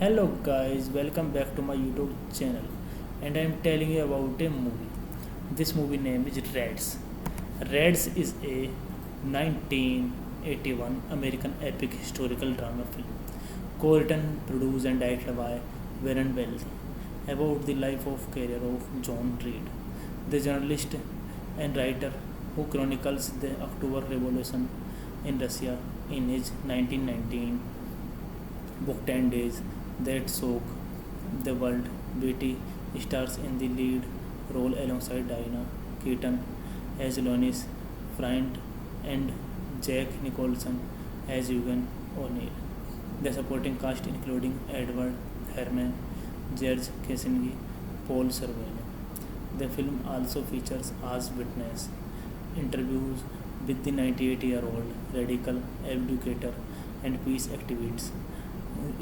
Hello guys, welcome back to my YouTube channel, and I am telling you about a movie. This movie name is Reds. Reds is a 1981 American epic historical drama film, co-written, produced and directed by Warren Beatty, about the life of career of John Reed, the journalist and writer who chronicles the October Revolution in Russia in his 1919 book 10 Days That Shook the World. Beatty stars in the lead role alongside Diana Keaton as Lois Bryant and Jack Nicholson as Eugene O'Neill. The supporting cast including Edward Herman, George Cassidy, Paul Sorvino. The film also features as witness interviews with the 98-year-old radical educator and peace activist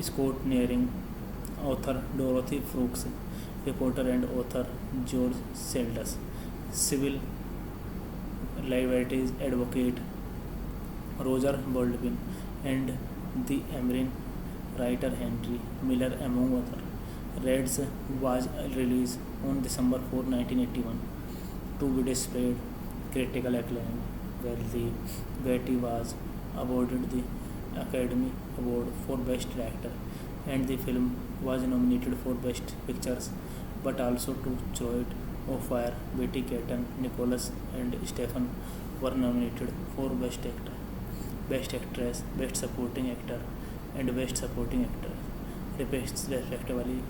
Scott Nearing, author Dorothy Brooks, reporter and author George Seldes, civil liberties advocate Roger Baldwin, and the American writer Henry Miller, among others. Reds was released on December 4, 1981, to be displayed critical acclaim, where the Beatty was awarded the Academy Award for Best Director, and the film was nominated for Best Pictures, but also to Choice of Fire. Betty Keaton, Nicholas, and Stephen were nominated for Best Actor, Best Actress, Best Supporting Actor, and Best Supporting Actor, respectively.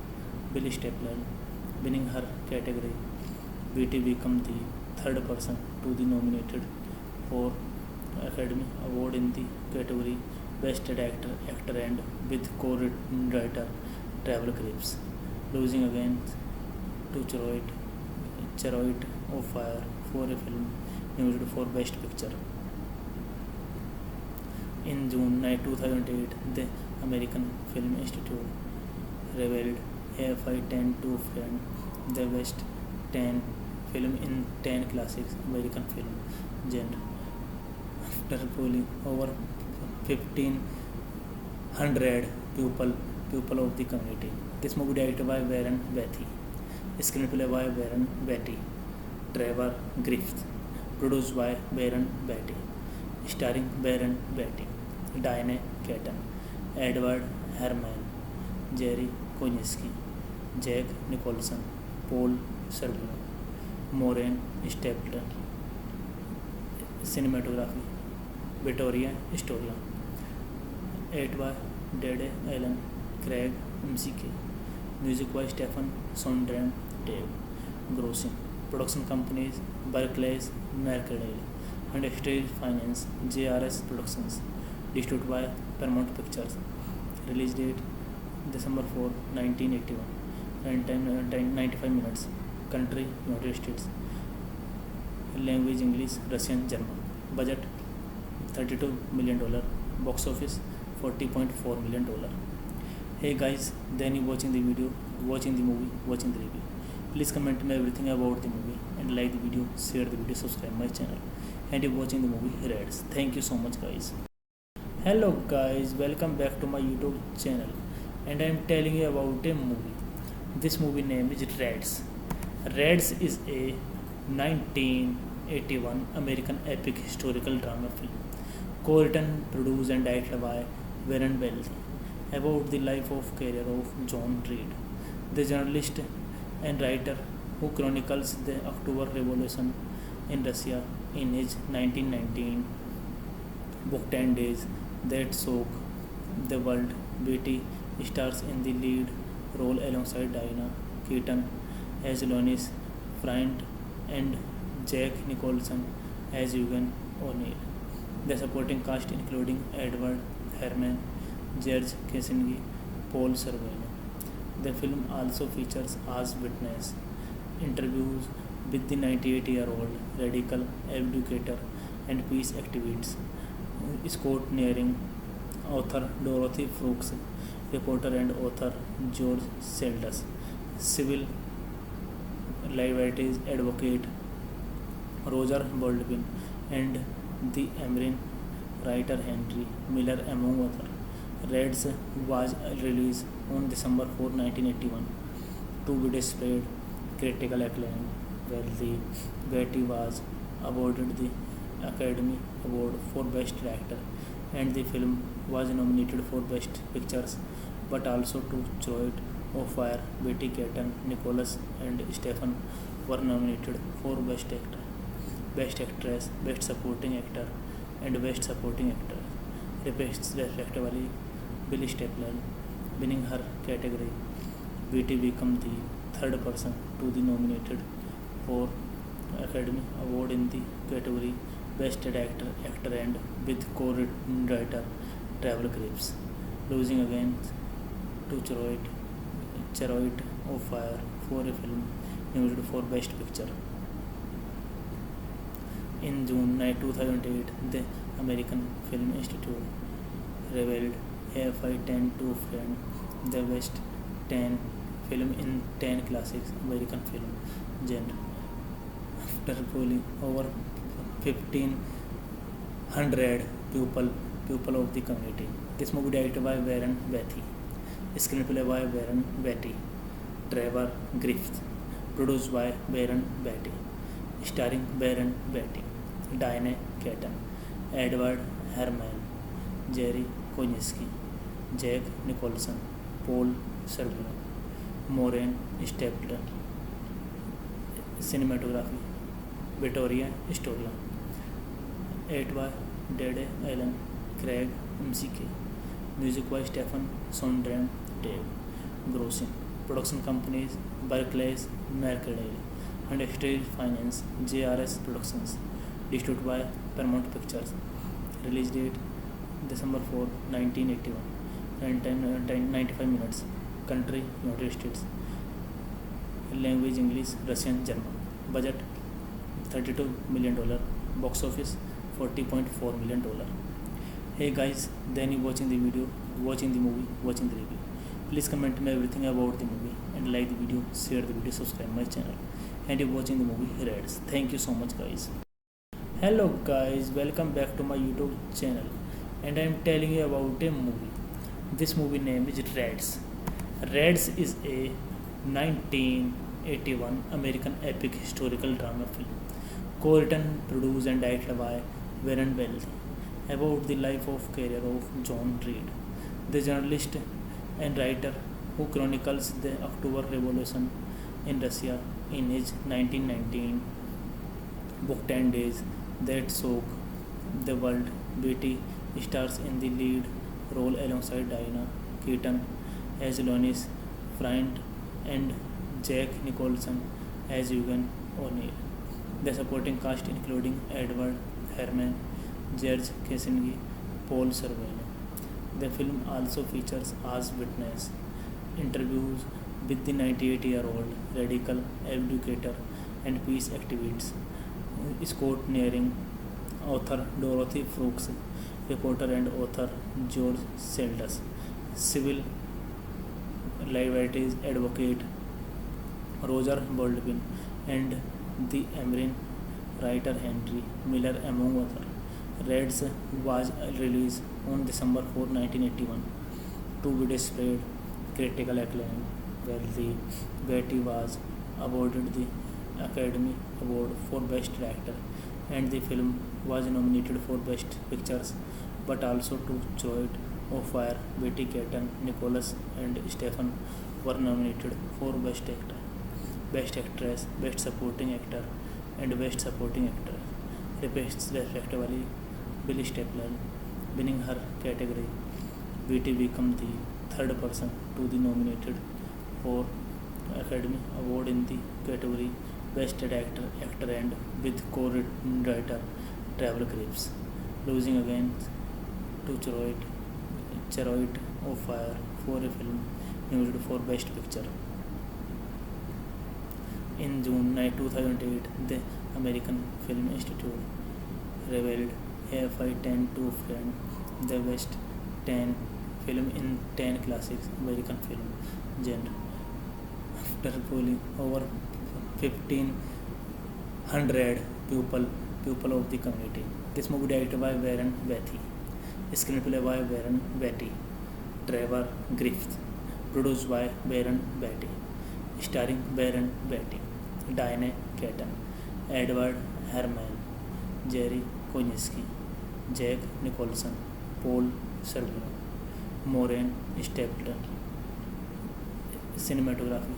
Billy Stapler winning her category. Betty became the third person to be nominated for Academy Award in the category Best Director, Actor, and with co-writer Travel Cripps, losing again to Chariot of Fire for a film nominated for Best Picture. In June 2008, the American Film Institute revealed AFI 10 to friend the best 10 film in 10 classics American film genre after polling over 1500 people of the community. This movie directed by Warren Beatty, screenplay by Warren Beatty, Trevor Griffith, produced by Warren Beatty, starring Warren Beatty, Diane Keaton, Edward Herman, Jerry Kosinski, Jack Nicholson, Paul Servino, Maureen Stapleton. Cinematography Vittoria Storia. 8 by Dede Allen Craig MCK. Music by Stephen Sondheim Dave Grossing. Production companies Barclays Mercadale and Stage Finance JRS Productions. Distributed by Paramount Pictures. Release date December 4, 1981. Runtime 95 minutes. Country United States. Language English, Russian, German. Budget $32 million. Box office $40.4 million. Hey guys, then you watching the video, watching the movie, watching the review. Please comment me everything about the movie and like the video, share the video, subscribe my channel. And you watching the movie Reds. Thank you so much guys. Hello guys, welcome back to my YouTube channel. And I am telling you about a movie. This movie name is Reds. Reds is a 1981 American epic historical drama film, co-written, produced and directed by Warren Beatty, about the life of career of John Reed, the journalist and writer who chronicles the October Revolution in Russia in his 1919 book 10 Days That Shook the World. Beatty stars in the lead role alongside Diane Keaton as Lois Bryant and Jack Nicholson as Eugene O'Neill. The supporting cast including Edward Herman, George Cassidy, Paul Sorvino. The film also features as witness interviews with the 98-year-old radical educator and peace activist Scott Nearing, author Dorothy Brooks, reporter and author George Seldes, civil liberties advocate Roger Baldwin, and the American writer Henry Miller among others. Reds was released on December 4, 1981 to be displayed critical acclaim, where the Beatty was awarded the Academy Award for Best Director, and the film was nominated for Best Pictures, but also to Choice of Fire. Beatty, Keaton, Nicholas, and Stephen were nominated for Best Actor, Best Actress, Best Supporting Actor, and Best Supporting Actor, respectively. Bill Stapleton winning her category. Beatty became the third person to be nominated for Academy Award in the category Best Actor, and with co-writer Trevor Graves, losing against to Chariot of Fire for a film nominated for Best Picture. In June 2008, the American Film Institute revealed AFI 10 to frame the best 10 film in 10 classics American film genre after polling over 1,500 people of the community. This movie directed by Warren Beatty, screenplay by Warren Beatty, Trevor Griffith, produced by Warren Beatty, starring Warren Beatty, Diane Keaton, Edward Herman, Jerry Konieczki, Jack Nicholson, Paul Sorvino, Maureen Stapleton. Cinematography Vittoria Storia. 8 by Dede Allen Craig MCK. Music by Stephen Sondheim Dave Grossing. Production companies Barclays Mercadale and Stage Finance JRS Productions. Distributed by Paramount Pictures. Release date December 4, 1981. Runtime 95 minutes. Country United States. Language English, Russian, German. Budget $32 million. Box office $40.4 million. Hey guys, then you watching the video, watching the movie, watching the review. Please comment me everything about the movie and like the video, share the video, subscribe my channel. And you're watching the movie Reds. Thank you so much guys. Hello guys, welcome back to my YouTube channel. And I am telling you about a movie. This movie name is Reds. Reds is a 1981 American epic historical drama film, co-written, produced and directed by Warren Beatty, about the life of career of John Reed, the journalist and writer who chronicles the October Revolution in Russia in his 1919 book 10 Days That Shook the World. Beatty stars in the lead role alongside Diana Keaton as Lois Bryant and Jack Nicholson as Eugene O'Neill. The supporting cast including Edward Herman, George Casinski, Paul Sorvino. The film also features as witness interviews with the 98-year-old radical educator and peace activist Scott Nearing, author Dorothy Brooks, reporter and author George Seldes, civil liberties advocate Roger Baldwin, and the American writer Henry Miller, among others. Reds was released on December 4, 1981, to be displayed critical acclaim, where the Betty was awarded the Academy Award for Best Director, and the film was nominated for Best Pictures, but also two Choice of Fire. Betty Keaton, Nicholas, and Stephen were nominated for Best Actor, Best Actress, Best Supporting Actor, and Best Supporting Actor, respectively. Bill Stapler winning her category. Betty became the third person to be nominated for Academy Award in the category Best Actor, and with co-writer Trevor Graves, losing against to Chariot of Fire for a film nominated for Best Picture. In June 2008, the American Film Institute revealed AFI 10 to frame the best 10 film in 10 classics American film genre after polling over 1,500 people of the community. This movie directed by Warren Beatty, screenplay by Warren Beatty, Trevor Griffith, produced by Warren Beatty, starring Warren Beatty, Diane Keaton, Edward Herman, Jerry Kosinski, Jack Nicholson, Paul Sorvino, Maureen Stapleton. Cinematography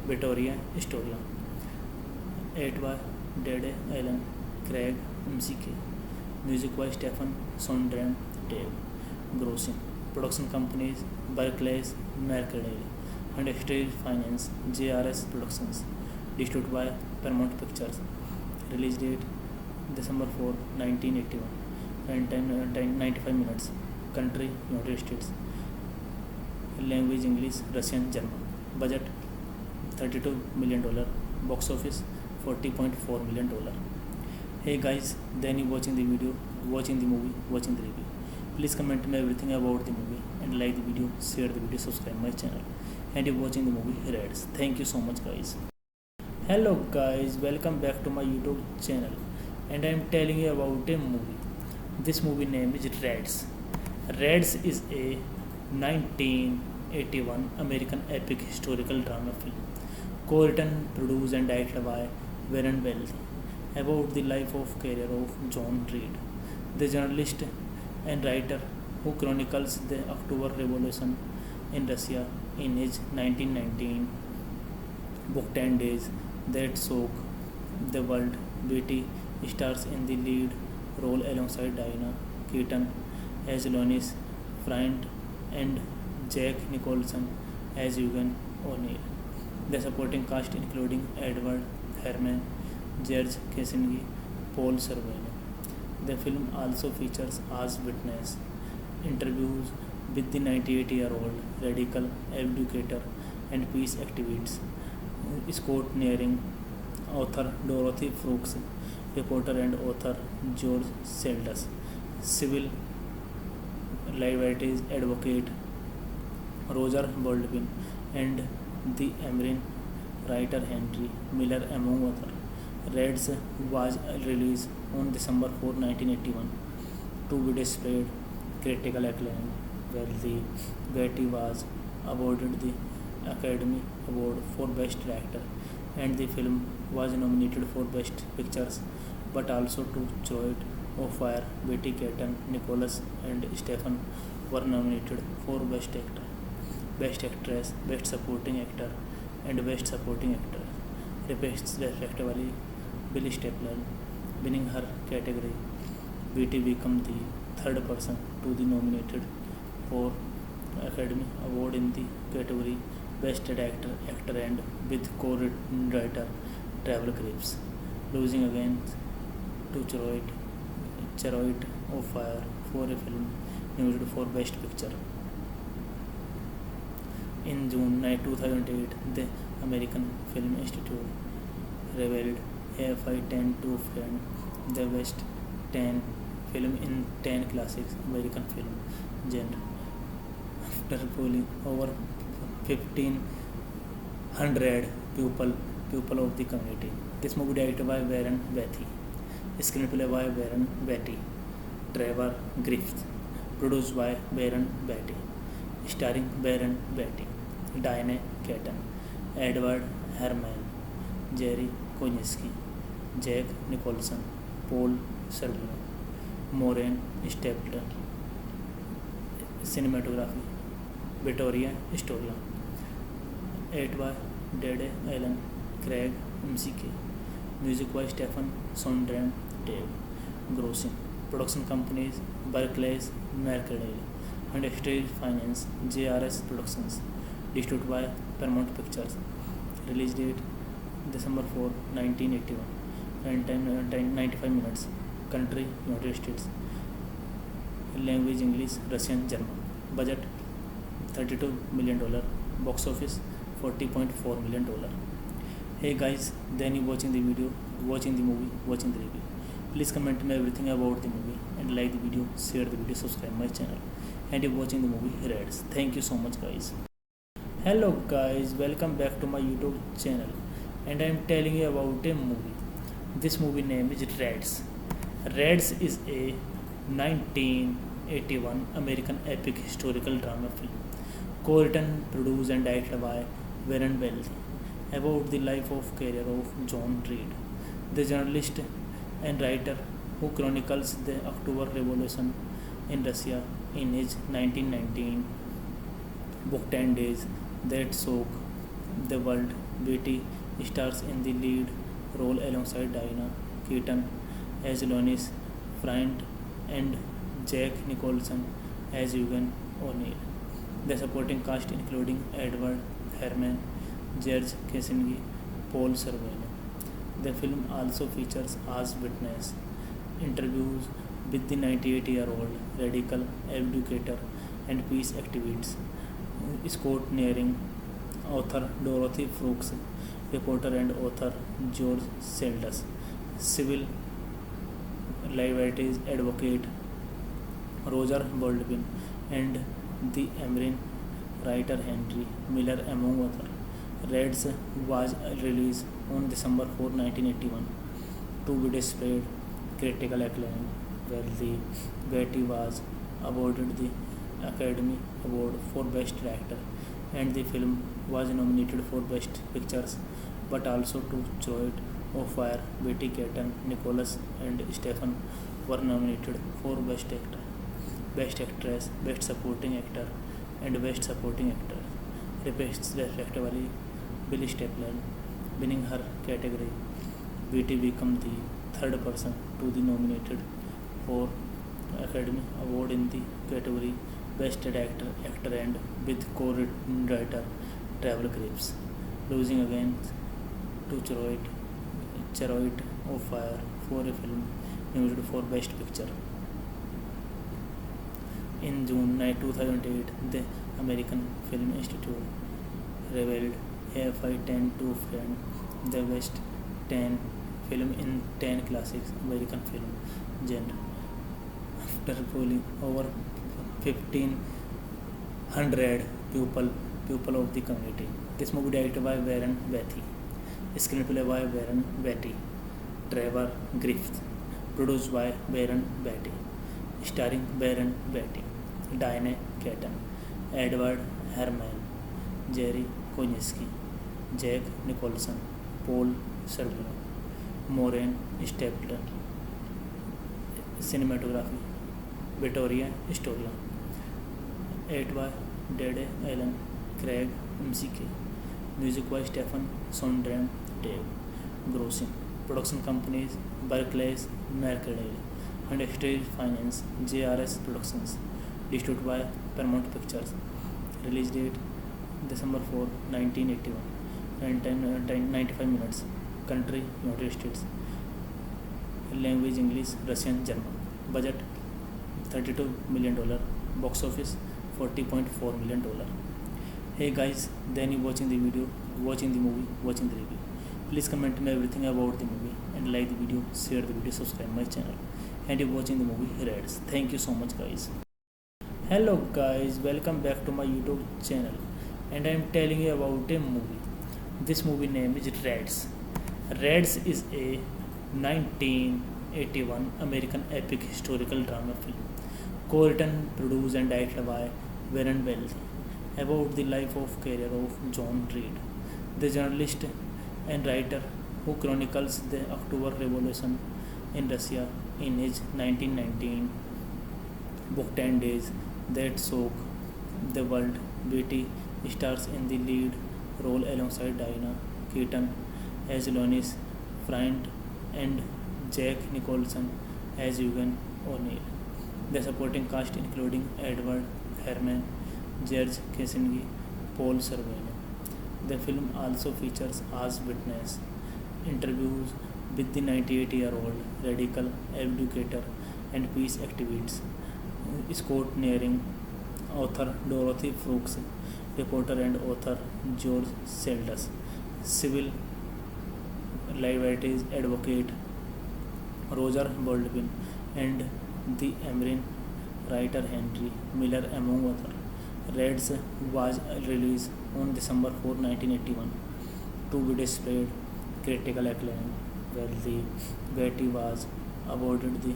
Victoria Storia. 8 by Dede Allen, Craig McK. Music by Stephen Sondheim, Dave Grossing. Production companies Barclays Mercadale and Stage Finance JRS Productions. Distributed by Paramount Pictures. Release date December 4, 1981. Runtime 95 minutes. Country United States. Language English, Russian, German. Budget $32 million. Box office $40.4 million. Hey guys, then you watching the video, watching the movie, watching the review. Please comment me everything about the movie and like the video, share the video, subscribe my channel. And you watching the movie Reds. Thank you so much guys. Hello guys, welcome back to my YouTube channel, and I am telling you about a movie. This movie name is Reds. Reds is a 1981 American epic historical drama film, co-written, produced and directed by Warren Beatty, about the life of career of John Reed, the journalist and writer who chronicles the October Revolution in Russia in his 1919 book 10 Days That Shook the World. Beatty stars in the lead role alongside Diana Keaton as Lois Bryant and Jack Nicholson as Eugene O'Neill. The supporting cast including Edward Herman, George Casinski, Paul Sorvino. The film also features as witness interviews with the 98-year-old radical educator and peace activist Scott Nearing, author Dorothy Brooks, reporter and author George Seldes, civil liberties advocate Roger Baldwin, and the American writer Henry Miller, among others. Reds was released on December 4, 1981, to be displayed critical acclaim, where the Betty was awarded the Academy Award for Best Director, and the film was nominated for Best Pictures, but also two Choice of Fire. Betty Keaton, Nicholas, and Stephen were nominated for Best Actor, Best Actress, Best Supporting Actor, and Best Supporting Actor, repeats respectively. Billy Stapler, winning her category. Beatty became the third person to be nominated for Academy Award in the category Best Actor and with co-writer Travel Cripps, losing against to Chariot of Fire for a film nominated for Best Picture. In June 2008, the American Film Institute revealed AFI 10 to friend the best 10 film in 10 classics American film genre after polling over 1500 people of the community. This movie directed by Warren Beatty, screenplay by Warren Beatty, Trevor Griffith, produced by Warren Beatty, starring Warren Beatty, Diane Keaton, Edward Herman, Jerry Konieczki, Jack Nicholson, Paul Sorvino, Maureen Stapleton. Cinematography Victoria Storia. 8 by Dede Allen, Craig McK. Music by Stephen Sondheim, Dave Grossing. Production companies Barclays Mercadal and Stage Finance JRS Productions. Distributed by Paramount Pictures. Release date December 4, 1981. Runtime 95 minutes. Country United States. Language English, Russian, German. Budget $32 million. Box office $40.4 million. Hey guys, then you watching the video, watching the movie, watching the review. Please comment me everything about the movie and like the video, share the video, subscribe my channel. And you watching the movie Reds. Thank you so much guys. Hello guys, welcome back to my YouTube channel. And I am telling you about a movie. This movie name is Reds. Reds is a 1981 American epic historical drama film, co-written, produced and directed by Warren Beatty, about the life of career of John Reed, the journalist and writer who chronicles the October Revolution in Russia in his 1919 book 10 Days That Shook the World. Beatty stars in the lead role alongside Diane Keaton as Lois Bryant and Jack Nicholson as Eugene O'Neill. The supporting cast including Edward Herman, George Kossinski, Paul Sorvino. The film also features as witness interviews with the 98-year-old radical educator and peace activist Scott Nearing, author Dorothy Brooks, reporter and author George Seldes, civil liberties advocate Roger Baldwin, and the American writer Henry Miller, among others. Reds was released on December 4, 1981, to be displayed critical acclaim, where the Beatty was awarded the Academy Award for Best Actor, and the film was nominated for Best Pictures, but also to Chariot of Fire. Beatty, Keaton, Nicholas, and Stephen were nominated for Best Actor, Best Actress, Best Supporting Actor, and Best Supporting Actor, respectively. Billy Stapler, winning her category. Beatty became the third person to be nominated for Academy Award in the category Best Actor and with co-writer Travel Cripps, losing against to Chariot of Fire for a film nominated for Best Picture. In June 2008, the American Film Institute revealed AFI 10 to friend the best 10 film in 10 classics American film genre after polling over 1500 people of the community. This movie directed by Warren Beatty, screenplay by Warren Beatty, Trevor Griffith, produced by Warren Beatty, starring Warren Beatty, Diane Keaton, Edward Herman, Jerry Konieczki, Jack Nicholson, Paul Sorvino, Maureen Stapleton. Cinematography Victoria Storia. 8 by Dede Allen, Craig McK. Music by Stephen Sondheim, Dave grossing. Production companies Barclays, Mercadale, and Exterior Finance, JRS Productions. Distributed by Paramount Pictures. Release date December 4, 1981. And 95 minutes. Country United States. Language English, Russian, German. Budget $32 million. Box office $40.4 million. Hey guys, then you watching the video, watching the movie, watching the review. Please comment me everything about the movie and like the video, share the video, subscribe my channel. And you're watching the movie Reds. Thank you so much guys. Hello guys, welcome back to my YouTube channel. And I am telling you about a movie. This movie name is Reds. Reds is a 1981 American epic historical drama film, co-written, produced and directed by Warren Beatty, about the life of career of John Reed, the journalist and writer who chronicles the October Revolution in Russia in his 1919 book 10 Days That Shook the World. Beatty stars in the lead role alongside Diane Keaton as Lois Bryant and Jack Nicholson as Eugene O'Neill. The supporting cast including Edward Herman, George Cassidy, Paul Sorvino. The film also features as witness interviews with the 98-year-old radical educator and peace activist Scott Nearing, author Dorothy Brooks, reporter and author George Seldes, civil liberties advocate Roger Baldwin, and the American writer Henry Miller, among others. Reds was released on December 4, 1981 to be displayed critical acclaim, where the Beatty was awarded the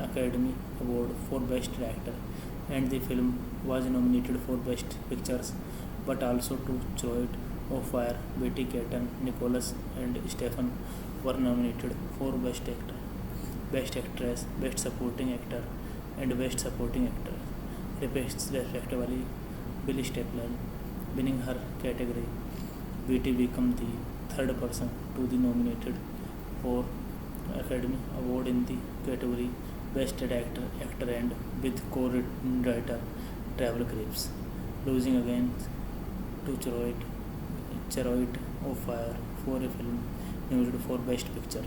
Academy Award for Best Director, and the film was nominated for Best Pictures, but also two Choice of Fire. Beatty, Keaton, Nicholas, and Stephen were nominated for Best Actor, Best Actress, Best Supporting Actor, and Best Supporting Actor, respectively. Billy Stapleton winning her category. Beatty became the third person to be nominated for Academy Award in the category Best Director, Actor, and with co-writer Travel Graves, losing against to Chariot of Fire for a film nominated for Best Picture.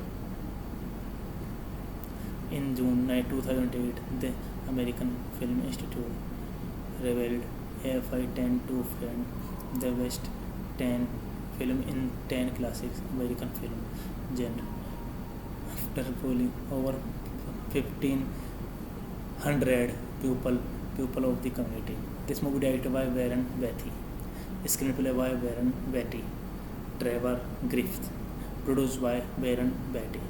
In June 2008, the American Film Institute revealed AFI 10 to find the best 10 film in 10 classics American film genre after polling over 1,500 people of the community. This movie directed by Warren Beatty, screenplay by Warren Beatty, Trevor Griffith, produced by Warren Beatty,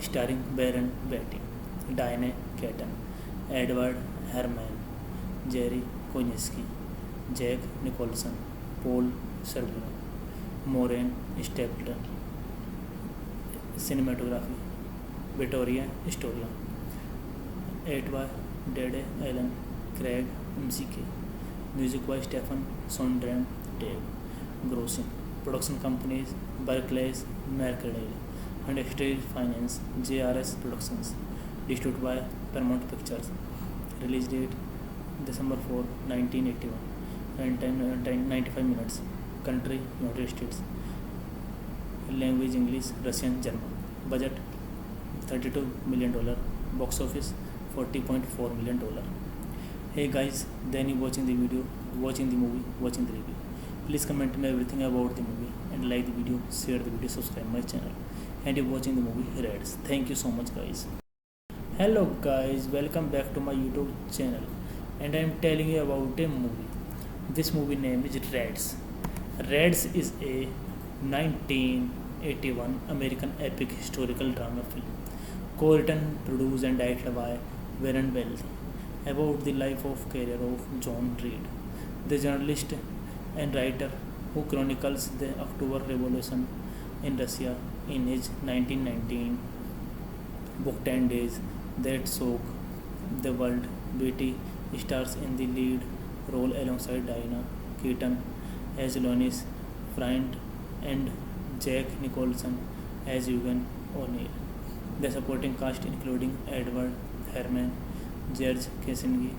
starring Warren Beatty, Diane Keaton, Edward Herman, Jerry Konieczki, Jack Nicholson, Paul Sorvino, Maureen Stapleton. Cinematography Victoria Storia. 8 by Dede Allen, Craig McKay. Music by Stephen Sondheim, Dave. Grossing. Production companies Barclays, Mercadale, and Exterior Finance, JRS Productions. Distributed by Paramount Pictures. Release date December 4, 1981. And 95 minutes. Country United States. Language English, Russian, German. Budget $32 million. Box office $40.4 million. Hey guys, then you watching the video, watching the movie, watching the review. Please comment me everything about the movie and like the video, share the video, subscribe my channel. And you're watching the movie Reds. Thank you so much guys. Hello guys, welcome back to my YouTube channel. And I am telling you about a movie. This movie name is Reds. Reds is a 1981 American epic historical drama film, co-written, produced and directed by Warren Beatty, about the life of career of John Reed, the journalist and writer who chronicles the October Revolution in Russia in his 1919 book 10 Days That Shook the World. Beatty stars in the lead role alongside Diane Keaton as Lois Bryant and Jack Nicholson as Eugene O'Neill. The supporting cast including Edward Herman, George Casinski,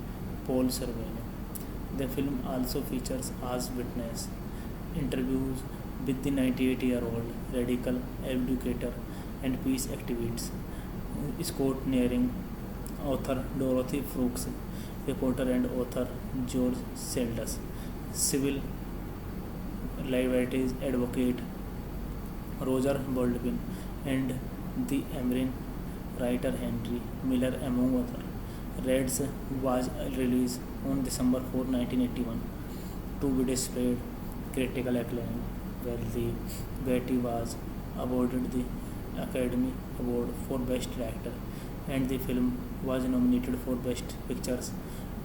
Paul Sorvino. The film also features as witness interviews with the 98-year-old radical educator and peace activist Scott Nearing, author Dorothy Brooks, reporter and author George Seldes, civil liberties advocate Roger Baldwin, and the American writer Henry Miller, among others. Reds was released on December 4, 1981, to be displayed critical acclaim, while the Betty was awarded the Academy Award for Best Director, and the film was nominated for Best Pictures,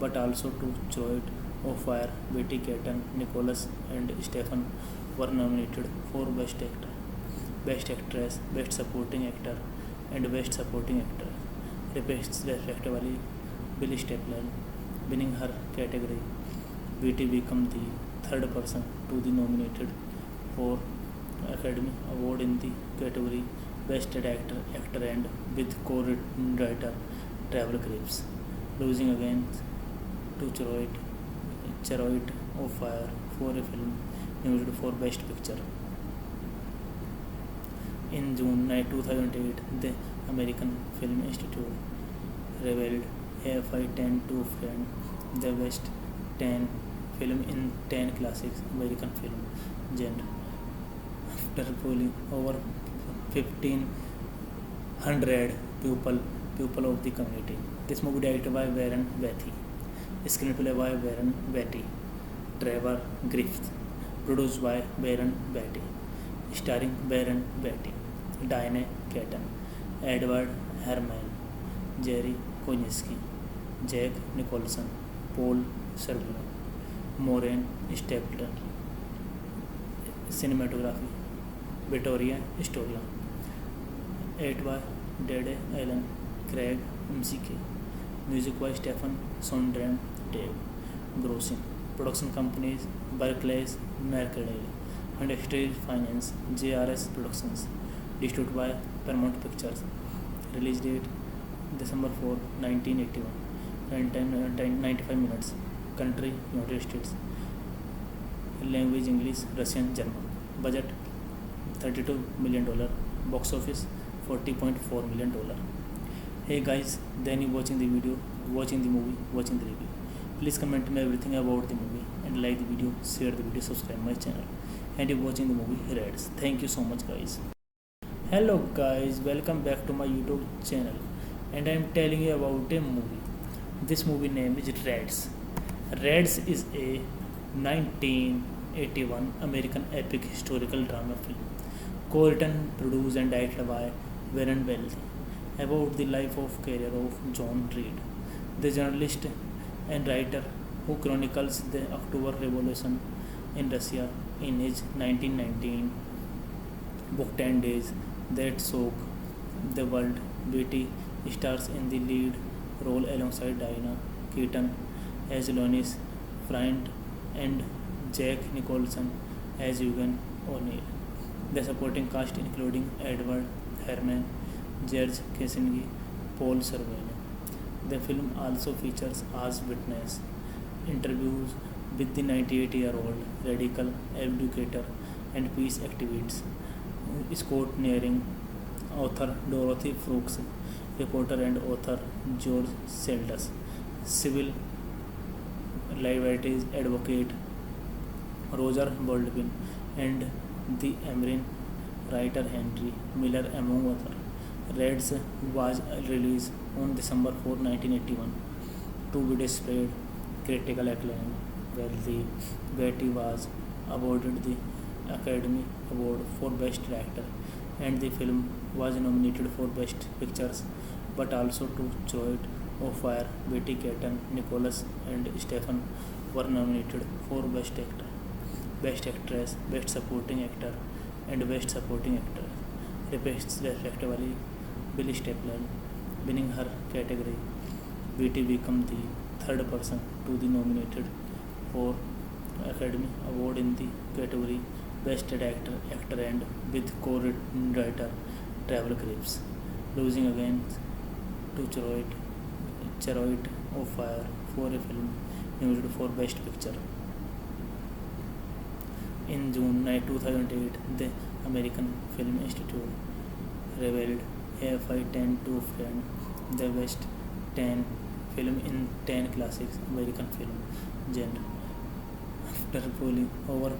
but also two Choice of Fire, Betty Keaton, Nicholas, and Stephen were nominated for Best Actor, Best Actress, Best Supporting Actor, and Best Supporting Actor, respectively. Billy Stapler, winning her category. Betty became the third person to be nominated for Academy Award in the category Best Actor and with co-writer Trevor Graves, losing again to Chariot of Fire for a film nominated for Best Picture. In June 2008, the American Film Institute revealed AFI 10 to frame the best 10 film in 10 classics American film genre after polling over 1,500 people of the community. This movie directed by Warren Beatty, screenplay by Warren Beatty, Trevor Griffith, produced by Warren Beatty, starring Warren Beatty, Diane Keaton, Edward Herman, Jerry Kosinski, Jack Nicholson, Paul Sorvino, Maureen Stapleton. Cinematography Victoria Storia. 8 by Dede Allen, Craig McK. Music by Stephen Sondheim, Dave Grossing. Production companies Barclays Mercadale and Extra Finance JRS Productions. Distributed by Paramount Pictures. Release date December 4, 1981. Runtime 95 minutes. Country United States. Language English, Russian, German. Budget $32 million. Box office $40.4 million. Hey guys, then you watching the video, watching the movie, watching the review. Please comment me everything about the movie and like the video, share the video, subscribe my channel. And you watching the movie Reds. Thank you so much guys. Hello guys, welcome back to my YouTube channel. And I am telling you about a movie. This movie name is Reds. Reds is a 1981 American epic historical drama film, co-written, produced and directed by Warren Beatty, about the life of career of John Reed, the journalist and writer who chronicles the October Revolution in Russia in his 1919 book 10 Days That Shook the World. Beatty stars in the lead role alongside Diane Keaton as Lois Bryant and Jack Nicholson as Eugene O'Neill. The supporting cast including Edward Herman, George Casinski, Paul Sorvino. The film also features as witness interviews with the 98-year-old radical educator and peace activist Scott Nearing, author Dorothy Brooks, reporter and author George Seldes, civil liberties advocate Roger Baldwin, and the American writer Henry Miller, among others. Reds was released on December 4, 1981, to be displayed critical acclaim, while the Betty was awarded the Academy Award for Best Director, and the film was nominated for Best Pictures, but also two Choice of Fire, Betty Keaton, Nicholas, and Stephen were nominated for Best Actor, Best Actress, Best Supporting Actor, and Best Supporting Actor, respectively. Billy Stapler, winning her category. Betty became the third person to be nominated for Academy Award in the category Best actor and with co-writer Travel Crips, losing against to Chariots of Fire for a film nominated for Best Picture. In June 2008, the American Film Institute revealed AFI 10 to find the best 10 film in 10 classics American film genre. After polling over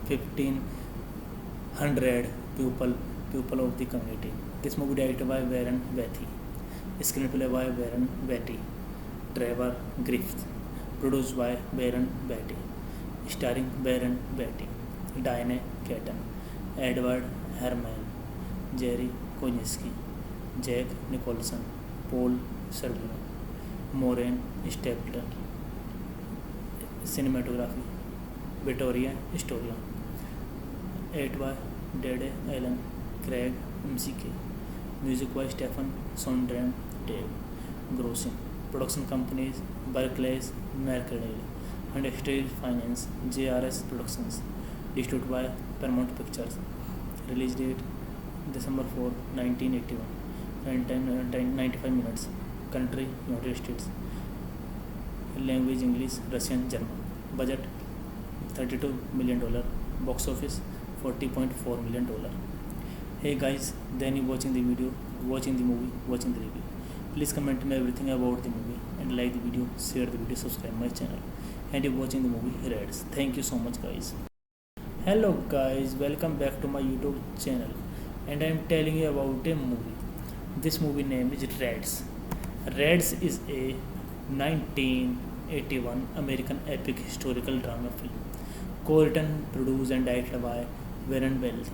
1,500 people of the community. This movie directed by Warren Beatty, screenplay by Warren Beatty, Trevor Griffith, produced by Warren Beatty, starring Warren Beatty, Diane Keaton, Edward Herman, Jerry Konieczki, Jack Nicholson, Paul Sorvino, Maureen Stapleton. Cinematography Victoria Stoller. 8 by Dede Allen, Craig McK. Music by Stephen Sondheim, Dave Grossing. Production companies Barclays Mercadal and Stage Finance JRS Productions. Distributed by Paramount Pictures. Release date December 4, 1981. Runtime 95 minutes. Country United States. Language English, Russian, German. Budget $32 million. Box office $40.4 million. Hey guys, then you watching the video, watching the movie, watching the review. Please comment me everything about the movie and like the video, share the video, subscribe my channel. And you watching the movie Reds. Thank you so much guys. Hello guys, welcome back to my YouTube channel. And I am telling you about a movie. This movie name is Reds. Reds is a 1981 American epic historical drama film, co-written, produced and directed by Warren Beatty,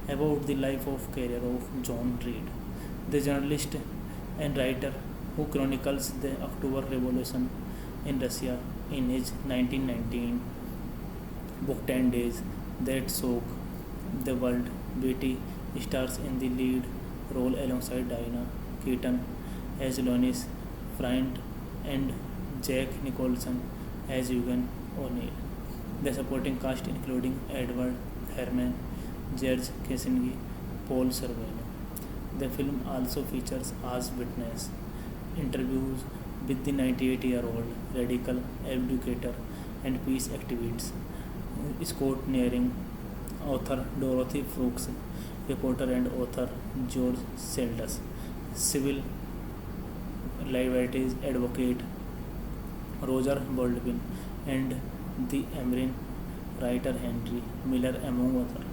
about the life of career of John Reed, the journalist and writer who chronicles the October Revolution in Russia in his 1919 book 10 Days That Shook the World. Beatty stars in the lead role alongside Diane Keaton as Lois Bryant and Jack Nicholson as Eugene O'Neill. The supporting cast including Edward Herman, George Kossinski, Paul Sorvino. The film also features as witness interviews with the 98-year-old radical educator and peace activist Scott Nearing, author Dorothy Brooks, reporter and author George Seldes, civil liberties advocate Roger Baldwin, and the American writer Henry Miller, among others.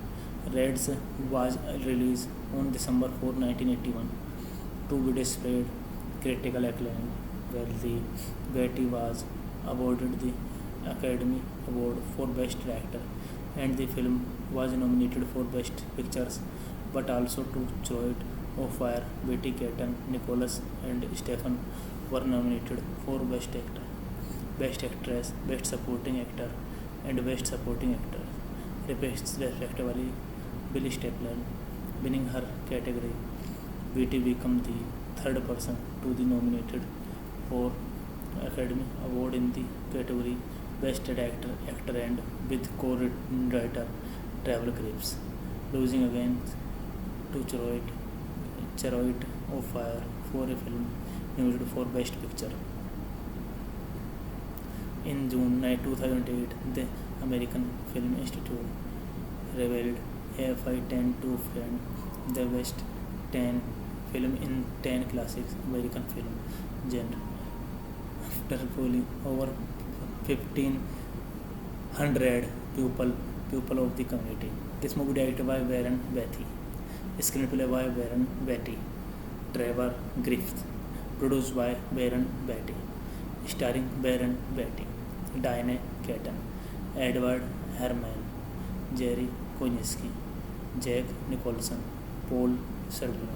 Reds was released on December 4, 1981 to be displayed critical acclaim, where the Beatty was awarded the Academy Award for Best Director, and the film was nominated for Best Pictures, but also to Chariots of Fire. Beatty, Keaton, Nicholas, and Stephen were nominated for Best Actor, Best Actress, Best Supporting Actor, and Best Supporting Actor, respectively. Billy Stapleton winning her category. Beatty became the third person to be nominated for Academy Award in the category Best Actor and with co-writer Travel Crips, losing against to Chariots of Fire for a film nominated for Best Picture. In June 2008, the American Film Institute revealed AFI 10 to find the best 10 film in 10 classics American film genre. After polling over 1,500 people of the community. This movie directed by Warren Beatty, screenplay by Warren Beatty, Trevor Griffith, produced by Warren Beatty, starring Warren Beatty, Diane Keaton, Edward Herman, Jerry Konieczki, Jack Nicholson, Paul Sorvino,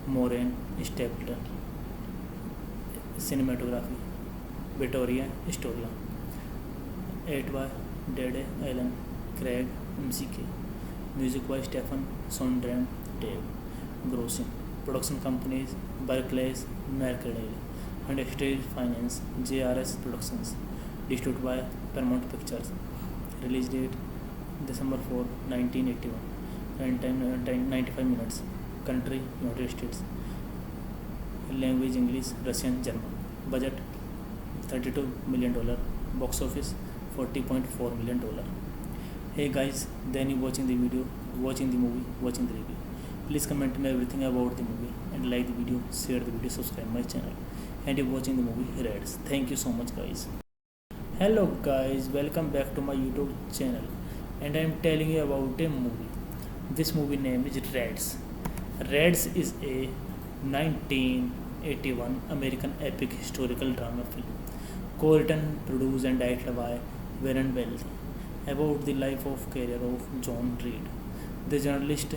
Maureen Stapleton. Cinematography Victoria Stoller. 8 by Dede Allen, Craig McK. Music by Stephen Sondheim, Dave Grossing. Production companies Barclays Mercadal and Stage Finance JRS Productions. Distributed by Paramount Pictures. Release date December 4, 1981. Runtime 95 minutes. Country United States. Language English, Russian, German. Budget $32 million. Box office $40.4 million. Hey guys, then you watching the video, watching the movie, watching the review. Please comment me everything about the movie and like the video, share the video, subscribe my channel. And you're watching the movie Reds. Thank you so much guys. Hello guys, welcome back to my YouTube channel. And I am telling you about a movie. This movie name is Reds. Reds is a 1981 American epic historical drama film, co-written, produced and directed by Warren Beatty, about the life of career of John Reed, the journalist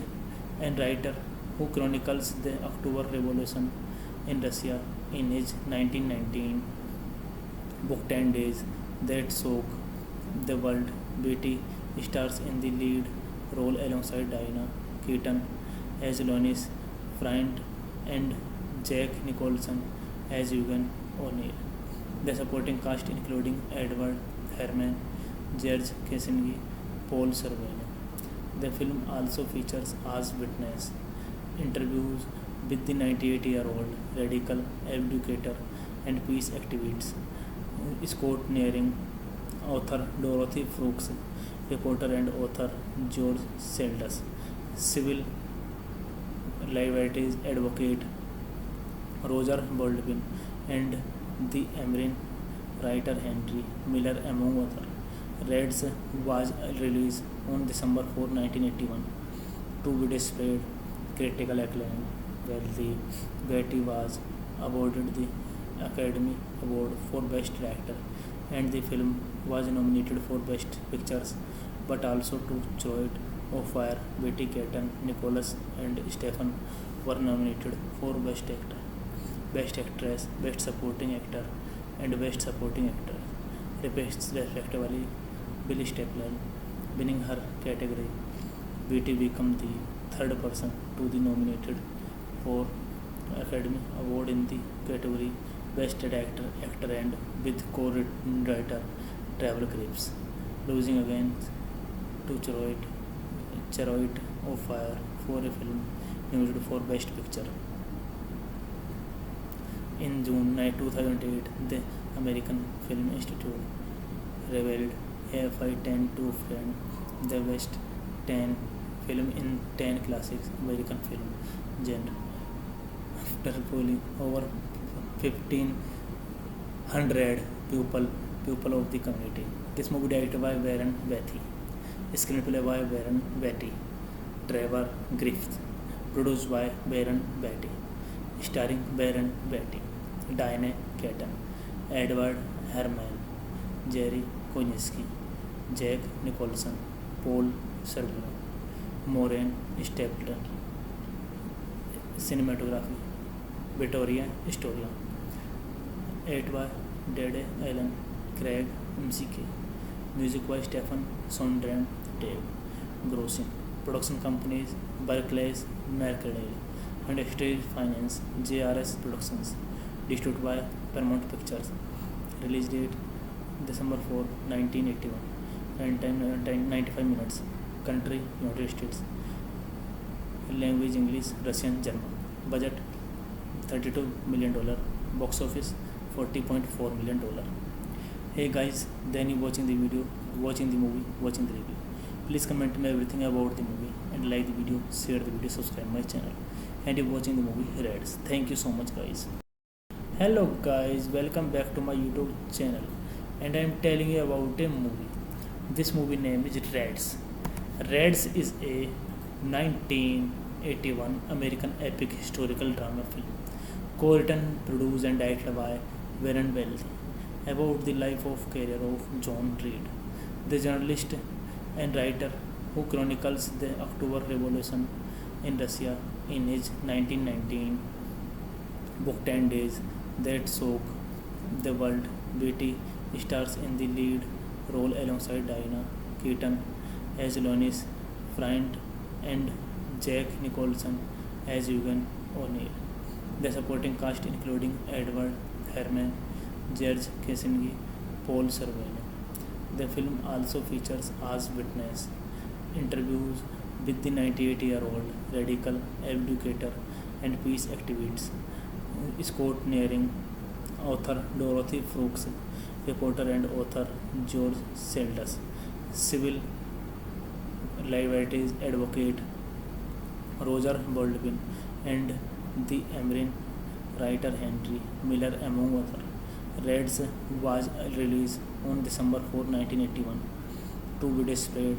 and writer who chronicles the October Revolution in Russia in his 1919 book 10 Days That Shook the World. Beatty stars in the lead role alongside Diana Keaton as Lois Bryant and Jack Nicholson as Eugene O'Neill. The supporting cast including Edward Herman, George Cassidy, Paul Sorvino. The film also features as witness interviews with the 98-year-old radical educator and peace activist Scott Nearing, author Dorothy Brooks, reporter and author George Seldes, civil liberties advocate Roger Baldwin, and the American writer Henry Miller, among others. Reds was released on December 4, 1981 to be displayed critical acclaim. Beatty was awarded the Academy Award for Best Director, and the film was nominated for Best Pictures, but also two Choice of Fire. Beatty, Keaton, Nicholas, and Stephen were nominated for Best Actor, Best Actress, Best Supporting Actor, and Best Supporting Actor, respectively. Billy Stapler winning her category. Beatty became the third person to be nominated for Academy Award in the category Best Actor, and with co-writer Trevor Graves, losing against to Chariot of Fire for a film nominated for Best Picture. In June 2008, the American Film Institute revealed AFI 10 to frame the best 10 film in 10 classics American film genre after polling over 1,500 people of the community. This movie directed by Warren Beatty, screenplay by Warren Beatty, Trevor Griffith, produced by Warren Beatty, starring Warren Beatty, Diane Keaton, Edward Herman, Jerry Konieczny, Jack Nicholson, Paul Sorvino, Maureen Stapleton. Cinematography Victoria Storia. 8 by Dede Allen, Craig McK. Music by Stephen Sondheim, Dave Grossing. Production companies Barclays Mercadale and Stage Finance, JRS Productions. Distributed by Paramount Pictures. Release date December 4, 1981. Runtime 95 minutes. Country United States. Language English, Russian, German. Budget $32 million. Box office $40.4 million. Hey guys, then you watching the video, watching the movie, watching the review. Please comment me everything about the movie and like the video, share the video, subscribe my channel. And you're watching the movie Reds. Thank you so much guys. Hello guys, welcome back to my YouTube channel. And I am telling you about a movie. This movie name is Reds. Reds is a 1981 American epic historical drama film, co-written, produced and directed by Warren Beatty, about the life of career of John Reed, the journalist and writer who chronicles the October Revolution in Russia in his 1919 book 10 Days That Shook the World. Beatty stars in the lead role alongside Diana Keaton as Lois Bryant and Jack Nicholson as Eugene O'Neill. The supporting cast including Edward Herman, George Cassidy, Paul Sorvino. The film also features as witness interviews with the 98-year-old radical educator and peace activist Scott Nearing, author Dorothy Brooks, reporter and author George Seldes, civil liberties advocate Roger Baldwin, and the American writer Henry Miller, among others. Reds was released on December 4, 1981, to be displayed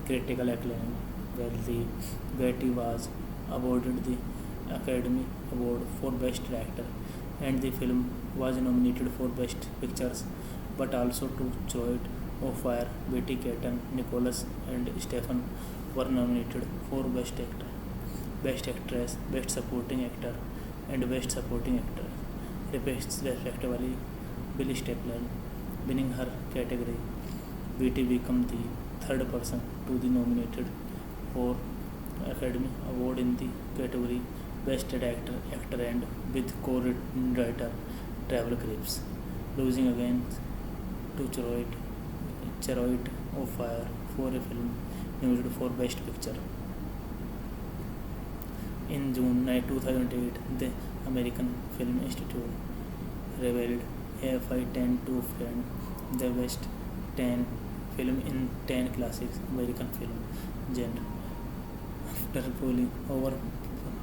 critical acclaim, where the Betty was awarded the Academy Award for Best Director, and the film was nominated for Best Pictures, but also two Choice of Fire, Betty Keaton, Nicholas, and Stephen were nominated for Best Actor, Best Actress, Best Supporting Actor, and Best Supporting Actor, respectively. Billy Stapler, winning her category. Betty became the third person to be nominated for Academy Award in the category Best Actor, and with co-writer Travel Cripps, losing against to Chariot of Fire for a film nominated for Best Picture. In June 2008, the American Film Institute revealed AFI 10 to find the best 10 film in 10 classics American film genre. After polling over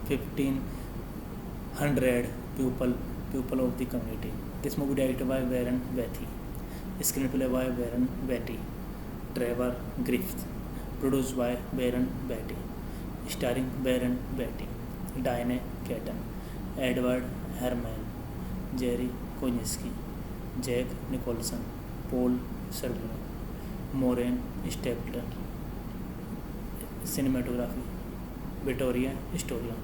1,500 people of the community. This movie directed by Warren Beatty, screenplay by Warren Beatty, Trevor Griffith, produced by Warren Beatty, starring Warren Beatty, Diane Keaton, Edward Herman, Jerry Konieczki, Jack Nicholson, Paul Sorvino, Maureen Stapler. Cinematography Victoria Storia.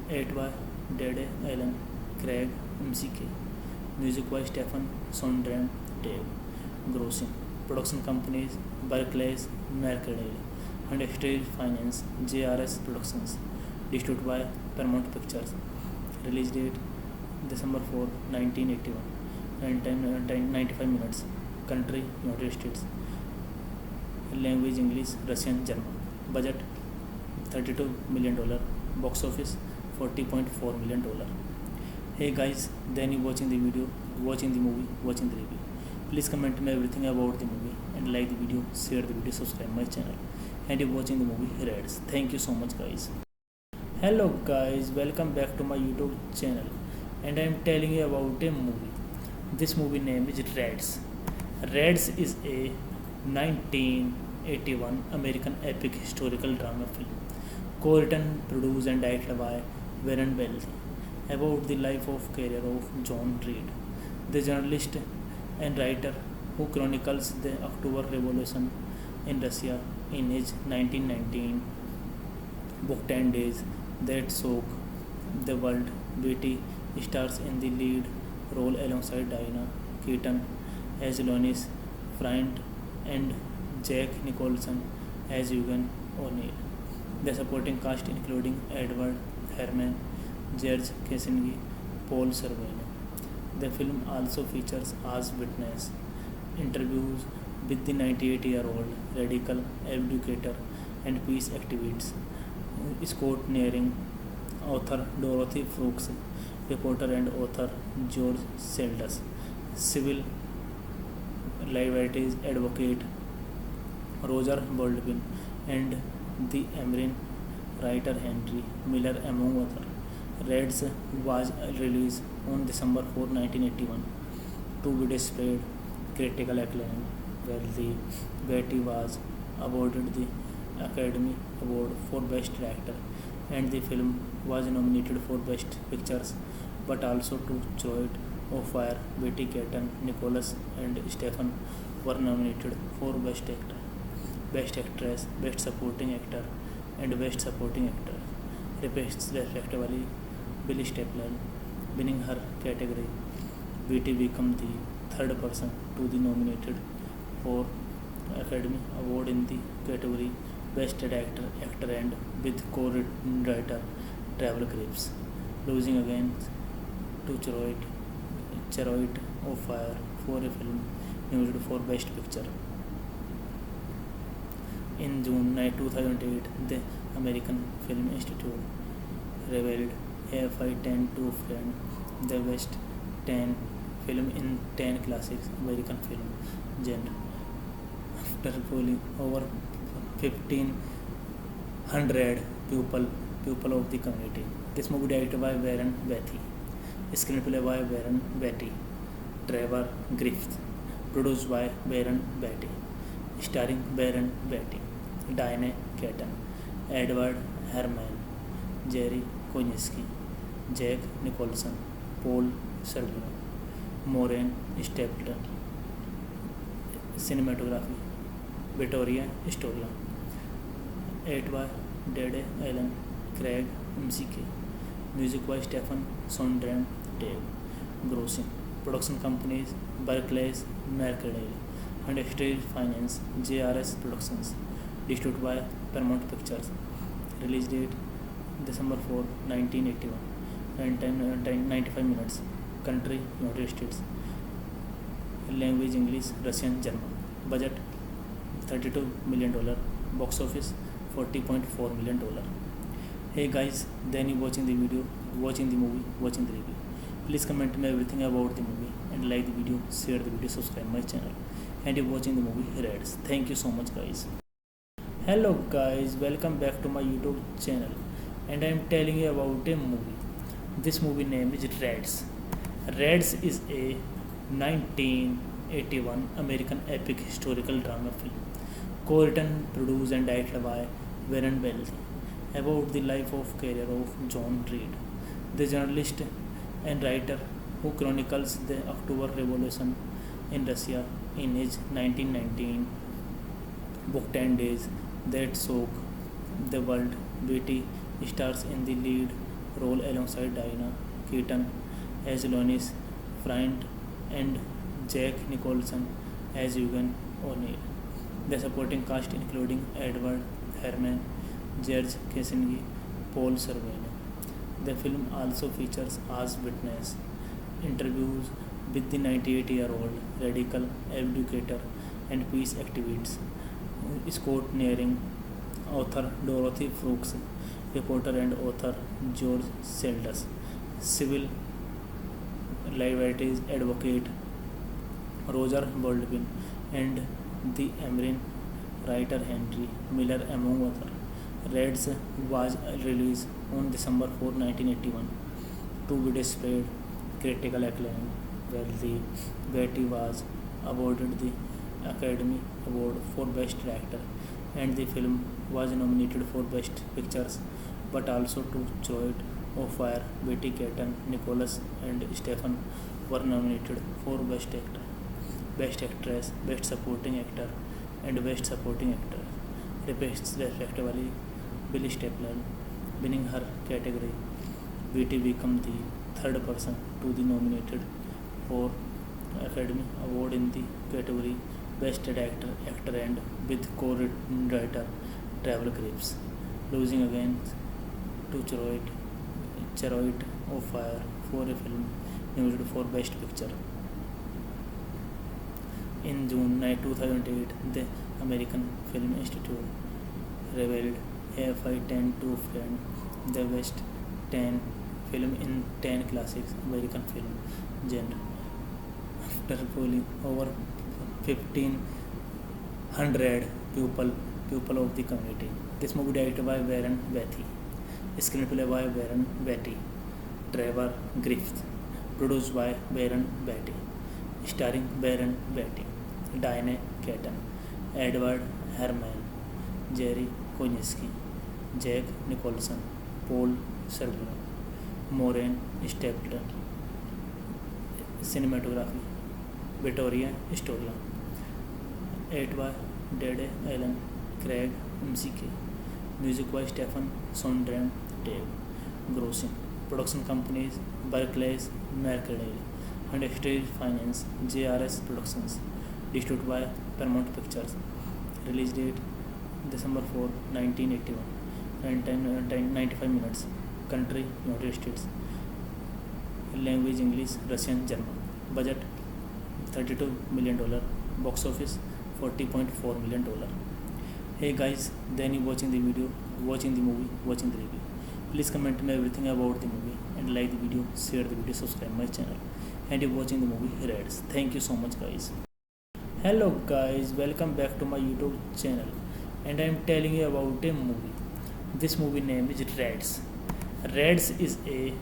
8 by Dede Allen, Craig McK. Music by Stephen Sondheim, Dave Grossing. Production companies Barclays Mercadale and Stage Finance JRS Productions. Distributed by Paramount Pictures. Release date December 4, 1981. Runtime 95 minutes. Country United States. Language English, Russian, German. Budget $32 million. Box office $40.4 million. Hey guys, then you watching the video, watching the movie, watching the review. Please comment me everything about the movie and like the video, share the video, subscribe my channel. And you watching the movie Reds. Thank you so much guys. Hello guys, welcome back to my YouTube channel, and I am telling you about a movie. This movie name is Reds. Reds is a 1981 American epic historical drama film, co-written, produced and directed by Warren Beatty, about the life of career of John Reed, the journalist and writer who chronicles the October Revolution in Russia in his 1919 book 10 Days That Shook the World. Beatty stars in the lead role alongside Diane Keaton as Lois Bryant and Jack Nicholson as Eugene O'Neill. The supporting cast including Edward Herman, George Kossinski, Paul Sorvino. The film also features as witness interviews with the 98-year-old radical educator and peace activist Scott Nearing, author Dorothy Brooks, reporter and author George Seldes, civil liberties advocate Roger Baldwin, and the American writer Henry Miller, among others. Reds was released on December 4, 1981, to be displayed critical acclaim, where the Betty was awarded the Academy Award for Best Director, and the film was nominated for Best Pictures, but also two Choice of Fire, Betty Keaton, Nicholas, and Stephen were nominated for Best Actor, Best Actress, Best Supporting Actor, and Best Supporting Actor, respectively. Billy Stapler, winning her category. Betty became the third person to be nominated for Academy Award in the category Best Actor, and with co-writer Travel Cripps, losing against to Chariot of Fire for a film nominated for Best Picture. In June 2008, the American Film Institute revealed AFI 10 to friend the best 10 film in 10 classics American film genre. After polling over 1,500 people of the community. This movie directed by Warren Beatty, screenplay by Warren Beatty, Trevor Griffith, produced by Warren Beatty, starring Warren Beatty, Diane Keaton, Edward Herman, Jerry Konieczki, Jack Nicholson, Paul Sorvino, Maureen Stapleton. Cinematography Vittoria Stolla. 8 by Dede Allen, Craig McKay. Music by Stephen Sondheim, Dave Grossing. Production companies Barclays Mercadale and Stage Finance JRS Productions. Distributed by Paramount Pictures. Release date December 4, 1981. Runtime 95 minutes. Country United States. Language English, Russian, German. Budget $32 million. Box office $40.4 million. Hey guys, then you watching the video, watching the movie, watching the review. Please comment me everything about the movie and like the video, share the video, subscribe my channel. And you're watching the movie Reds. Thank you so much guys. Hello guys, welcome back to my YouTube channel. And I am telling you about a movie. This movie name is Reds. Reds is a 1981 American epic historical drama film, co-written, produced and directed by Warren Beatty, about the life of career of John Reed, the journalist and writer who chronicles the October Revolution in Russia in his 1919 book 10 Days That Shook the World. Beatty stars in the lead role alongside Diane Keaton as Lois Bryant and Jack Nicholson as Eugene O'Neill. The supporting cast including Edward Herman, George Kennedy, Paul Sorvino. The film also features as witness interviews with the 98-year-old radical educator and peace activist Scott Nearing, author Dorothy Brooks, reporter and author George Seldes, civil liberties advocate Roger Baldwin, and the American writer Henry Miller, among others. Reds was released on December 4, 1981, to be displayed critical acclaim, where Beatty was awarded the Academy Award for Best Director, and the film was nominated for Best Pictures, but also to Choice of Fire. Beatty, Keaton, Nicholas, and Stephen were nominated for Best Actor, Best Actress, Best Supporting Actor, and Best Supporting Actor, respectively. Bill Stapleton winning her category. Beatty became the third person to be nominated for Academy Award in the category Best Actor, and with co-writer Trevor Griffiths, losing again to Chariot of Fire for a film nominated for Best Picture. In June 2008, the American Film Institute revealed AFI 10 to friend the best 10 film in 10 classics American film genre. After polling over 1,500 people of the community. This movie directed by Warren Beatty, screenplay by Warren Beatty, Trevor Griffith, produced by Warren Beatty, starring Warren Beatty, Diane Keaton, Edward Herman, Jerry Konieczki, Jack Nicholson, Paul Sorvino, Maureen Stapleton. Cinematography Vittoria Stolla. 8 by Dede Allen, Craig McKay. Music by Stephen Sondheim, Dave Grossing. Production companies Barclays Mercadale and Stage Finance JRS Productions. Distributed by Paramount Pictures. Release date December 4, 1981. Runtime 95 minutes. Country United States. Language English, Russian, German. Budget $32 million. Box office $40.4 million. Hey guys, then you watching the video, watching the movie, watching the review. Please comment me everything about the movie and like the video, share the video, subscribe my channel. And you're watching the movie Reds. Thank you so much guys. Hello guys, welcome back to my YouTube channel. And I am telling you about a movie. This movie name is Reds. Reds is a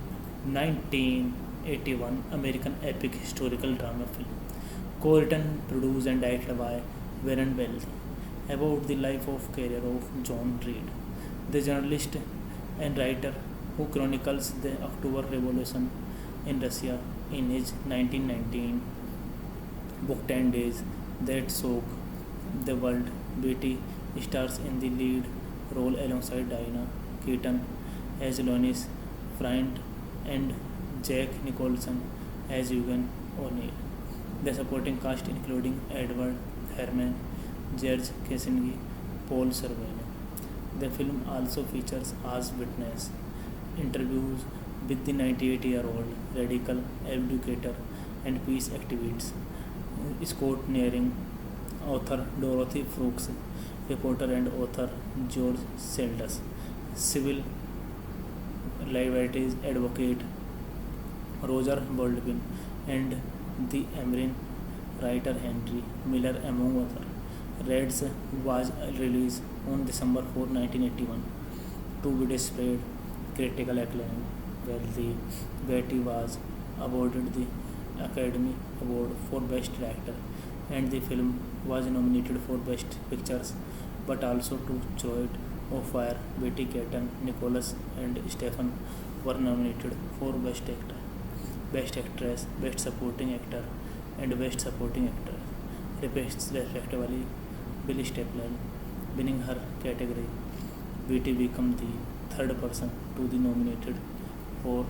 1981 American epic historical drama film, co-written, produced and directed by Warren Beatty, about the life of career of John Reed, the journalist and writer who chronicles the October Revolution in Russia in his 1919 book 10 Days That Shook the World. Beatty stars in the lead role alongside Diana Keaton as Lois Bryant and Jack Nicholson as Eugene O'Neill. The supporting cast including Edward Herman, George Casinski, Paul Sorvino. The film also features as witness interviews with the 98-year-old radical educator and peace activist Scott Nearing, author Dorothy Brooks, reporter and author George Seldes, civil liberties advocate Roger Baldwin, and the American writer Henry Miller, among others. Reds was released on December 4, 1981, to be displayed critical acclaim, where Beatty was awarded the Academy Award for Best Director, and the film was nominated for Best Pictures, but also to Choice of Fire. Beatty, Keaton, Nicholas, and Stephen were nominated for Best Actor, Best Actress, Best Supporting Actor, and Best Supporting Actor, respectively. Bill Staples winning her category. Beatty became the third person to be nominated for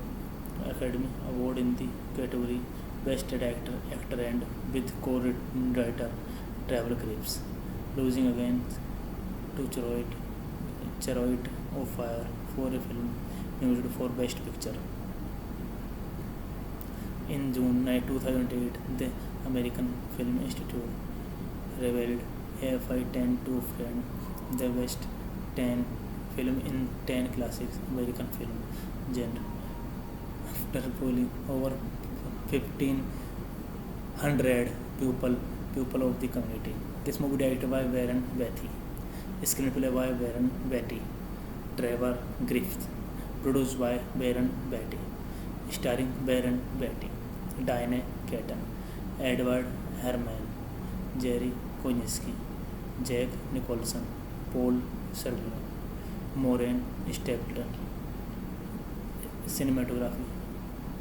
Academy Award in the category Best Actor, and with co-writer Trevor Graves, losing again to Chariot of Fire for a film nominated for Best Picture. In June 2008, the American Film Institute revealed AFI 10 to friend the best 10 film in 10 classics American film genre after polling over 1,500 people of the community. This movie directed by Warren Beatty, screenplay by Warren Beatty, Trevor Griffith, produced by Warren Beatty, starring Warren Beatty, Diane Keaton, Edward Herman, Jerry Kosinski, Jack Nicholson, Paul Sorvino, Maureen Stapleton. Cinematography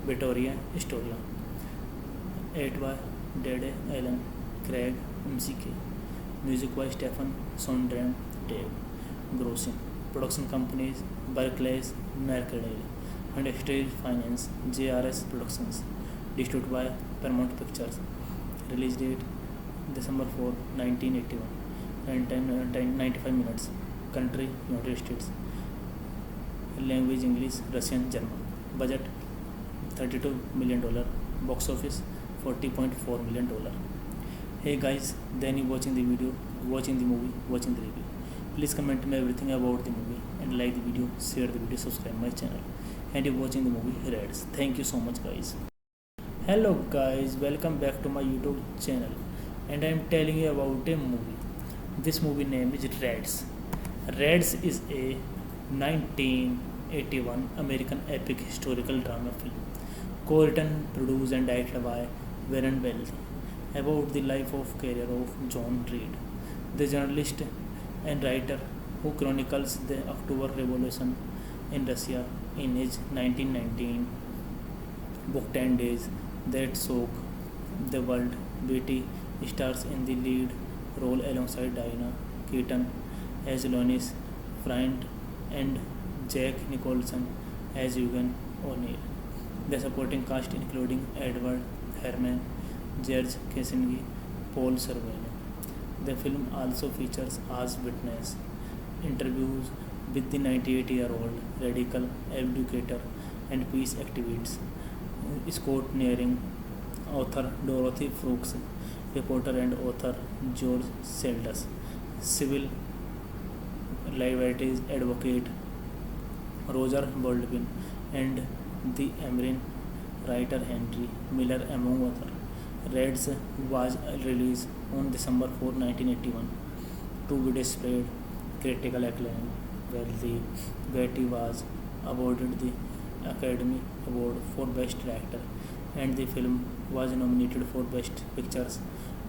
Victoria Storia, 8 by Dede Allen, Craig McK, music by Stephen Sondheim, Dave Grossing. Production companies Barclays Mercadale and Stage Finance JRS Productions. Distributed by Paramount Pictures. Release date December 4, 1981. Time 95 minutes. Country United States. Language English, Russian, German. Budget $32 million. Box office $40.4 million. Hey guys, then you watching the video, watching the movie, watching the review. Please comment me everything about the movie and like the video, share the video, subscribe my channel. And you're watching the movie Reds. Thank you so much guys. Hello guys, welcome back to my YouTube channel. And I am telling you about a movie. This movie name is Reds. Reds is a 1981 American epic historical drama film, co-written, produced and directed by Warren Beatty, about the life of career of John Reed, the journalist and writer who chronicles the October Revolution in Russia in his 1919 book 10 Days That Shook the World. Beatty stars in the lead role alongside Diana Keaton as Lois Bryant and Jack Nicholson as Eugene O'Neill. The supporting cast including Edward Herman, George Casinski, Paul Sorvino. The film also features as witness interviews with the 98-year-old radical educator and peace activist Scott Nearing, author Dorothy Brooks, reporter and author George Seldes, civil Liberty's advocate Roger Baldwin, and the American writer Henry Miller, among others. Reds was released on December 4, 1981, to be displayed critical acclaim, while the Getty was awarded the Academy Award for Best Director, and the film was nominated for Best Pictures,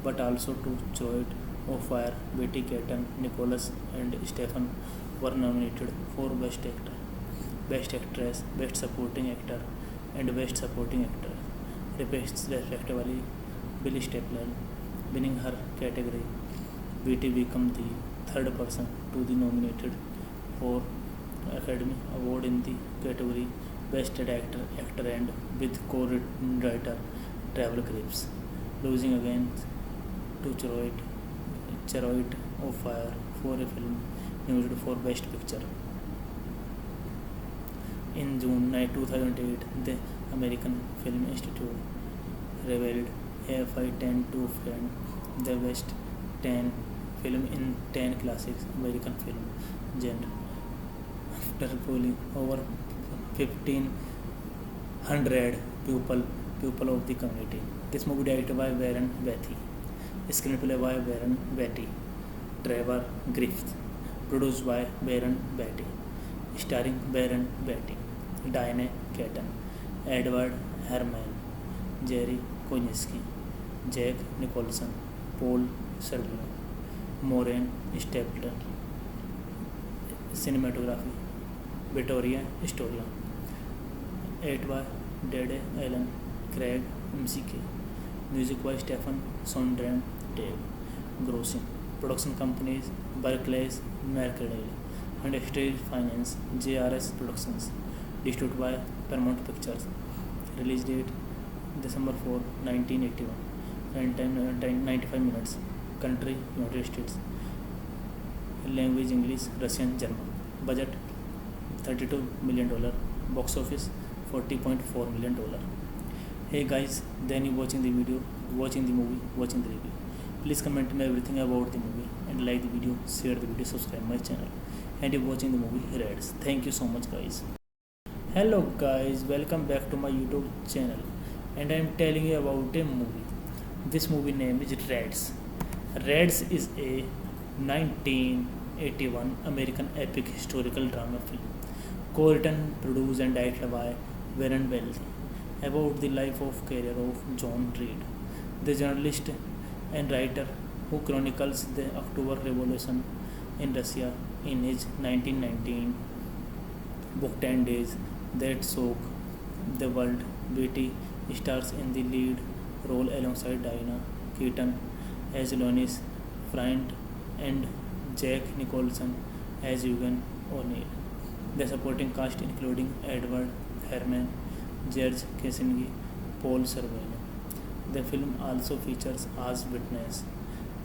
but also two Choate of Fire, Betty Keaton, Nicholas, and Stephen were nominated for Best Actor, Best Actress, Best Supporting Actor, and Best Supporting Actor, respectively. Billy Stapler, winning her category. Betty became the third person to be nominated for Academy Award in the category Best Actor and with co-writer Travel Cripps, losing against to Chariot of Fire for a film nominated for Best Picture. In June 2008, the American Film Institute revealed AFI 10 to Friend, the best 10 film in 10 classics American film genre. After polling over 1,500 people of the community. This movie directed by Warren Beatty, screenplay by Warren Beatty, Trevor Griffith, produced by Warren Beatty, starring Warren Beatty, Diane Keaton, Edward Herman, Jerry Konieczny, Jack Nicholson, Paul Sergio, Maureen Stapleton. Cinematography Victoria Storia. 8 by Dede Allen, Craig McK. Music by Stephen Sondheim, Dave Grossing. Production companies Barclays Mercadale and Stage Finance JRS Productions. Distributed by Paramount Pictures. Release date December 4, 1981. Runtime 95 minutes. Country United States. Language English, Russian, German. Budget $32 million. Box office $40.4 million. Hey guys, then you watching the video, watching the movie, watching the review. Please comment me everything about the movie and like the video, share the video, subscribe my channel. And you watching the movie Reds. Thank you so much guys. Hello guys, welcome back to my YouTube channel. And I am telling you about a movie. This movie name is Reds. Reds is a 1981 American epic historical drama film, co-written, produced and directed by Warren Beatty, about the life of career of John Reed, the journalist and writer who chronicles the October Revolution in Russia in his 1919 book 10 Days That Shook the World. Beatty stars in the lead role alongside Diane Keaton as Lois Bryant and Jack Nicholson as Eugene O'Neill. The supporting cast including Edward Herman, George Kossinski, Paul Sergio. The film also features as witness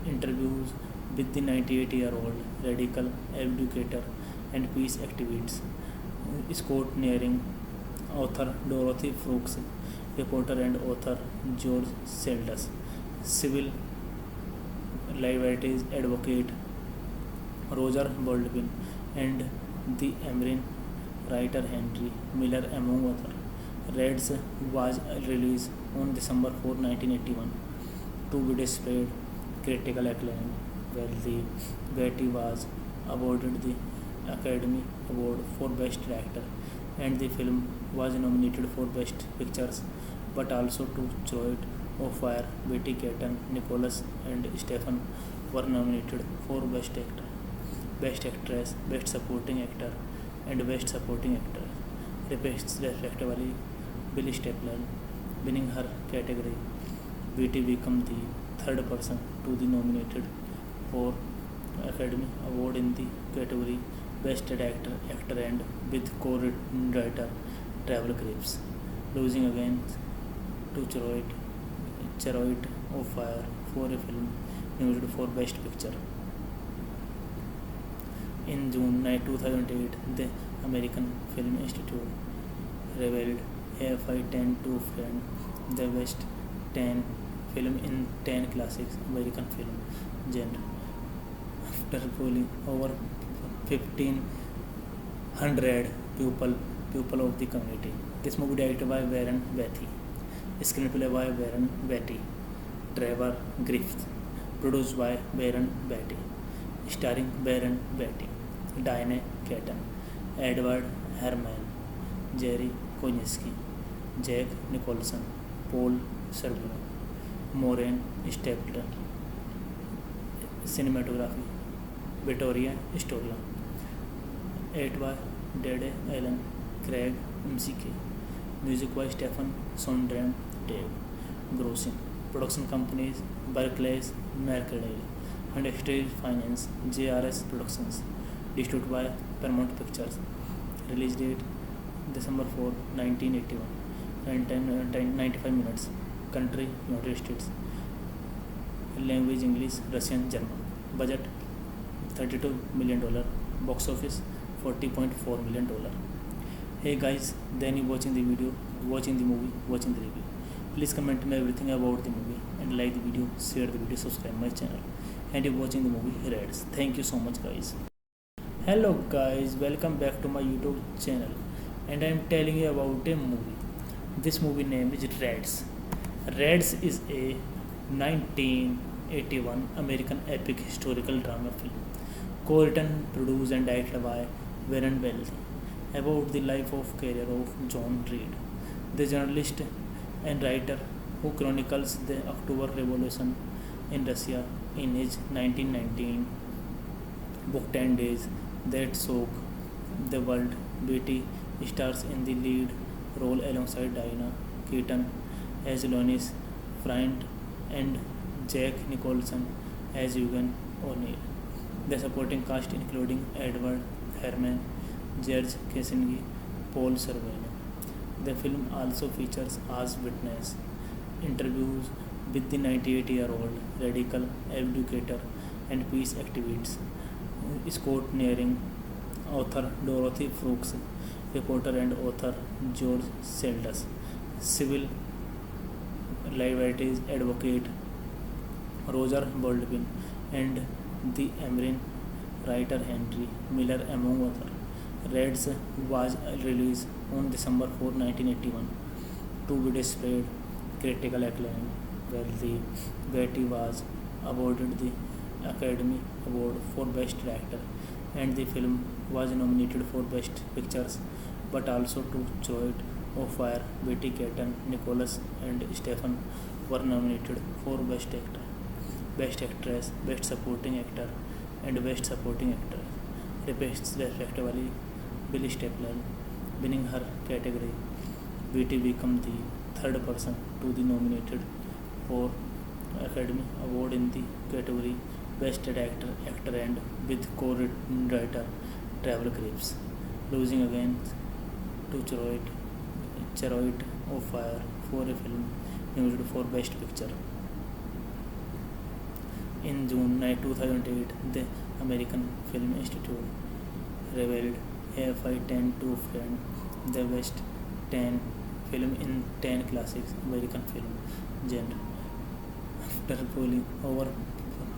interviews with the 98-year-old radical educator and peace activist Scott Nearing, author Dorothy Brooks, reporter and author George Seldes, civil liberties advocate Roger Baldwin, and the American writer Henry Miller, among others. Reds was released on December 4, 1981, to be displayed critical acclaim, while the Getty was awarded the Academy Award for Best Director, and the film was nominated for Best Pictures, but also two Choate of Fire, Betty Keaton, Nicholas, and Stephen were nominated for Best Actor, Best Actress, Best Supporting Actor, and Best Supporting Actor, respectively. Billy Stapler, winning her category. Betty became the third person to be nominated for Academy Award in the category Best Actor, and with co-writer Travel Cripps, losing against to Chariot of Fire for a film nominated for Best Picture. In June 2008, the American Film Institute revealed AFI 10 to Friend, the best 10 film in 10 classics American film genre. After polling over 1,500 people of the community. This movie directed by Warren Beatty, screenplay by Warren Beatty, Trevor Griffith, produced by Warren Beatty, starring Warren Beatty, Diane Keaton, Edward Herman, Jerry Konieczki, Jack Nicholson, Paul Sorvino, Maureen Stapleton. Cinematography Victoria Stoller. 8 by Dede Allen, Craig McK. Music by Stephen Sondheim, Dave Grossing. Production companies Barclays Mercadale and Exterior Finance JRS Productions. Distributed by Paramount Pictures. Release date December 4, 1981. 95 minutes. Country United States. Language English, Russian, German. Budget $32 million. Box office $40.4 million. Hey guys, then you watching the video, watching the movie, watching the review. Please comment me everything about the movie and like the video, share the video, subscribe my channel. And you're watching the movie Reds. Thank you so much guys. Hello guys, welcome back to my YouTube channel. And I am telling you about a movie. This movie name is Reds. Reds is a 1981 American epic historical drama film, co-written, produced and directed by Warren Beatty, about the life of career of John Reed, the journalist and writer who chronicles the October Revolution in Russia in his 1919 book 10 Days That Shook the World. Beatty stars in the lead role alongside Diane Keaton as Lois Bryant and Jack Nicholson as Eugene O'Neill. The supporting cast including Edward Herman, George Kossinski, Paul Sorvino. The film also features as witness interviews with the 98-year-old radical educator and peace activist Scott Nearing, author Dorothy Brooks, reporter and author George Seldes, civil liberties advocate Roger Baldwin, and the American writer Henry Miller, among others. Reds was released on December 4, 1981 to be displayed critical acclaim, where the Beatty was awarded the Academy Award for Best Director, and the film was nominated for Best Pictures, but also to Choice of Fire. Beatty, Keaton, Nicholas, and Stephen were nominated for Best Actor, Best Actress, Best Supporting Actor, and Best Supporting Actor, respectively. Bill Stapleton winning her category. Beatty became the third person to be nominated for Academy Award in the category Best Actor, and with co-writer Trevor Griffiths, losing against to Chariot of Fire for a film nominated for Best Picture. In June 2008, the American Film Institute revealed AFI 10 to find the best 10 film in 10 classics American film genre after polling over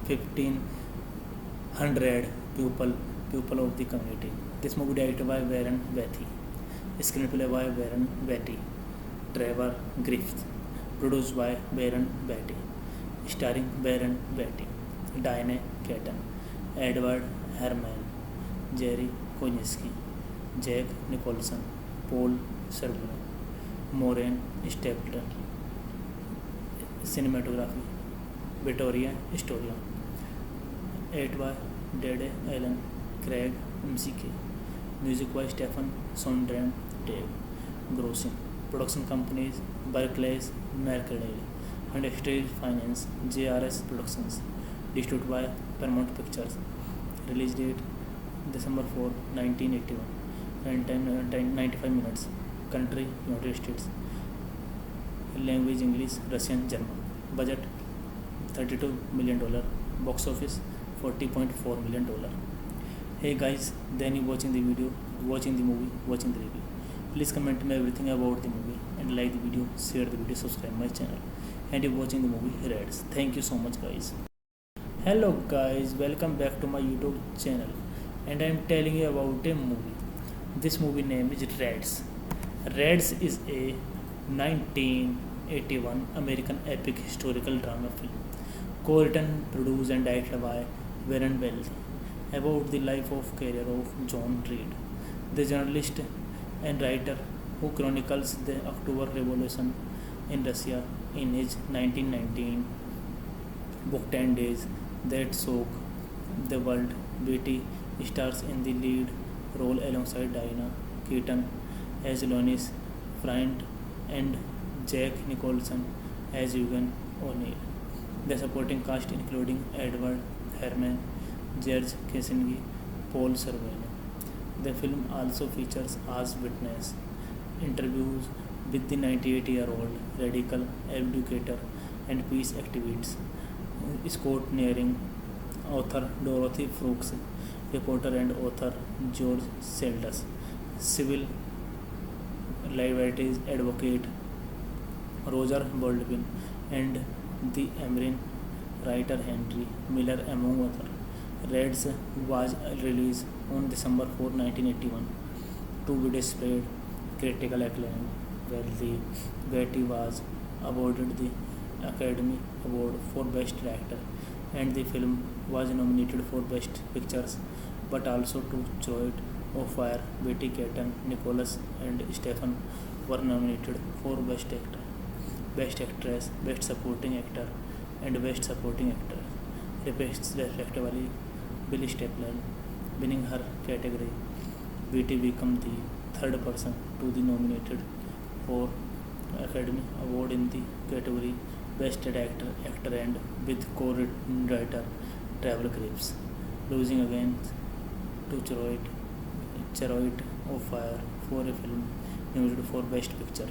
1,500 people of the community. This movie directed by Warren Beatty, screenplay by Warren Beatty, Trevor Griffith, produced by Warren Beatty, starring Warren Beatty, Diane Keaton, Edward Herman, Jerry Konieczki, Jack Nicholson, Paul Sorvino, Maureen Stapleton. Cinematography Victoria Stoller. 8 by Dede Allen, Craig McK. Music by Stephen Sondheim, Dave Grossing. Production companies Barclays Mercadale and Exterior Finance JRS Productions. Distributed by Paramount Pictures. Release date December 4, 1981. 95 minutes. Country United States. Language English, Russian, German. Budget $32 million. Box office $40.4 million. Hey guys, then you watching the video, watching the movie, watching the review. Please comment me everything about the movie and like the video, share the video, subscribe my channel. And you're watching the movie Reds. Thank you so much guys. Hello guys, welcome back to my YouTube channel. and I am telling you about a movie. This movie name is Reds. Reds is a 1981 American epic historical drama film, co-written, produced and directed by Warren Beatty, about the life of career of John Reed, the journalist and writer who chronicles the October Revolution in Russia in his 1919 book 10 Days That Shook the World. Beatty stars in the lead role alongside Diana Keaton as Lois Bryant and Jack Nicholson as Eugene O'Neill. The supporting cast including Edward Herman, George Kissinger, Paul Sorvino. The film also features as witness interviews with the 98-year-old radical educator and peace activist Scott Nearing, author Dorothy Brooks, reporter and author George Seldes, civil liberties advocate Roger Baldwin, and the American writer Henry Miller, among others. Reds was released on December 4, 1981, to be displayed critical acclaim, where the Beatty was awarded the Academy Award for Best Director, and the film was nominated for Best Pictures, but also two Choice of Fire. Beatty, Keaton, Nicholas, and Stephen were nominated for Best Actor, Best Actress, Best Supporting Actor, and Best Supporting Actor, respectively. Billy Stapler winning her category. Beatty became the third person to be nominated for Academy Award in the category Best Director, Actor, and with co-writer Travel Cripps, losing again to Chariots of Fire for a film nominated for Best Picture.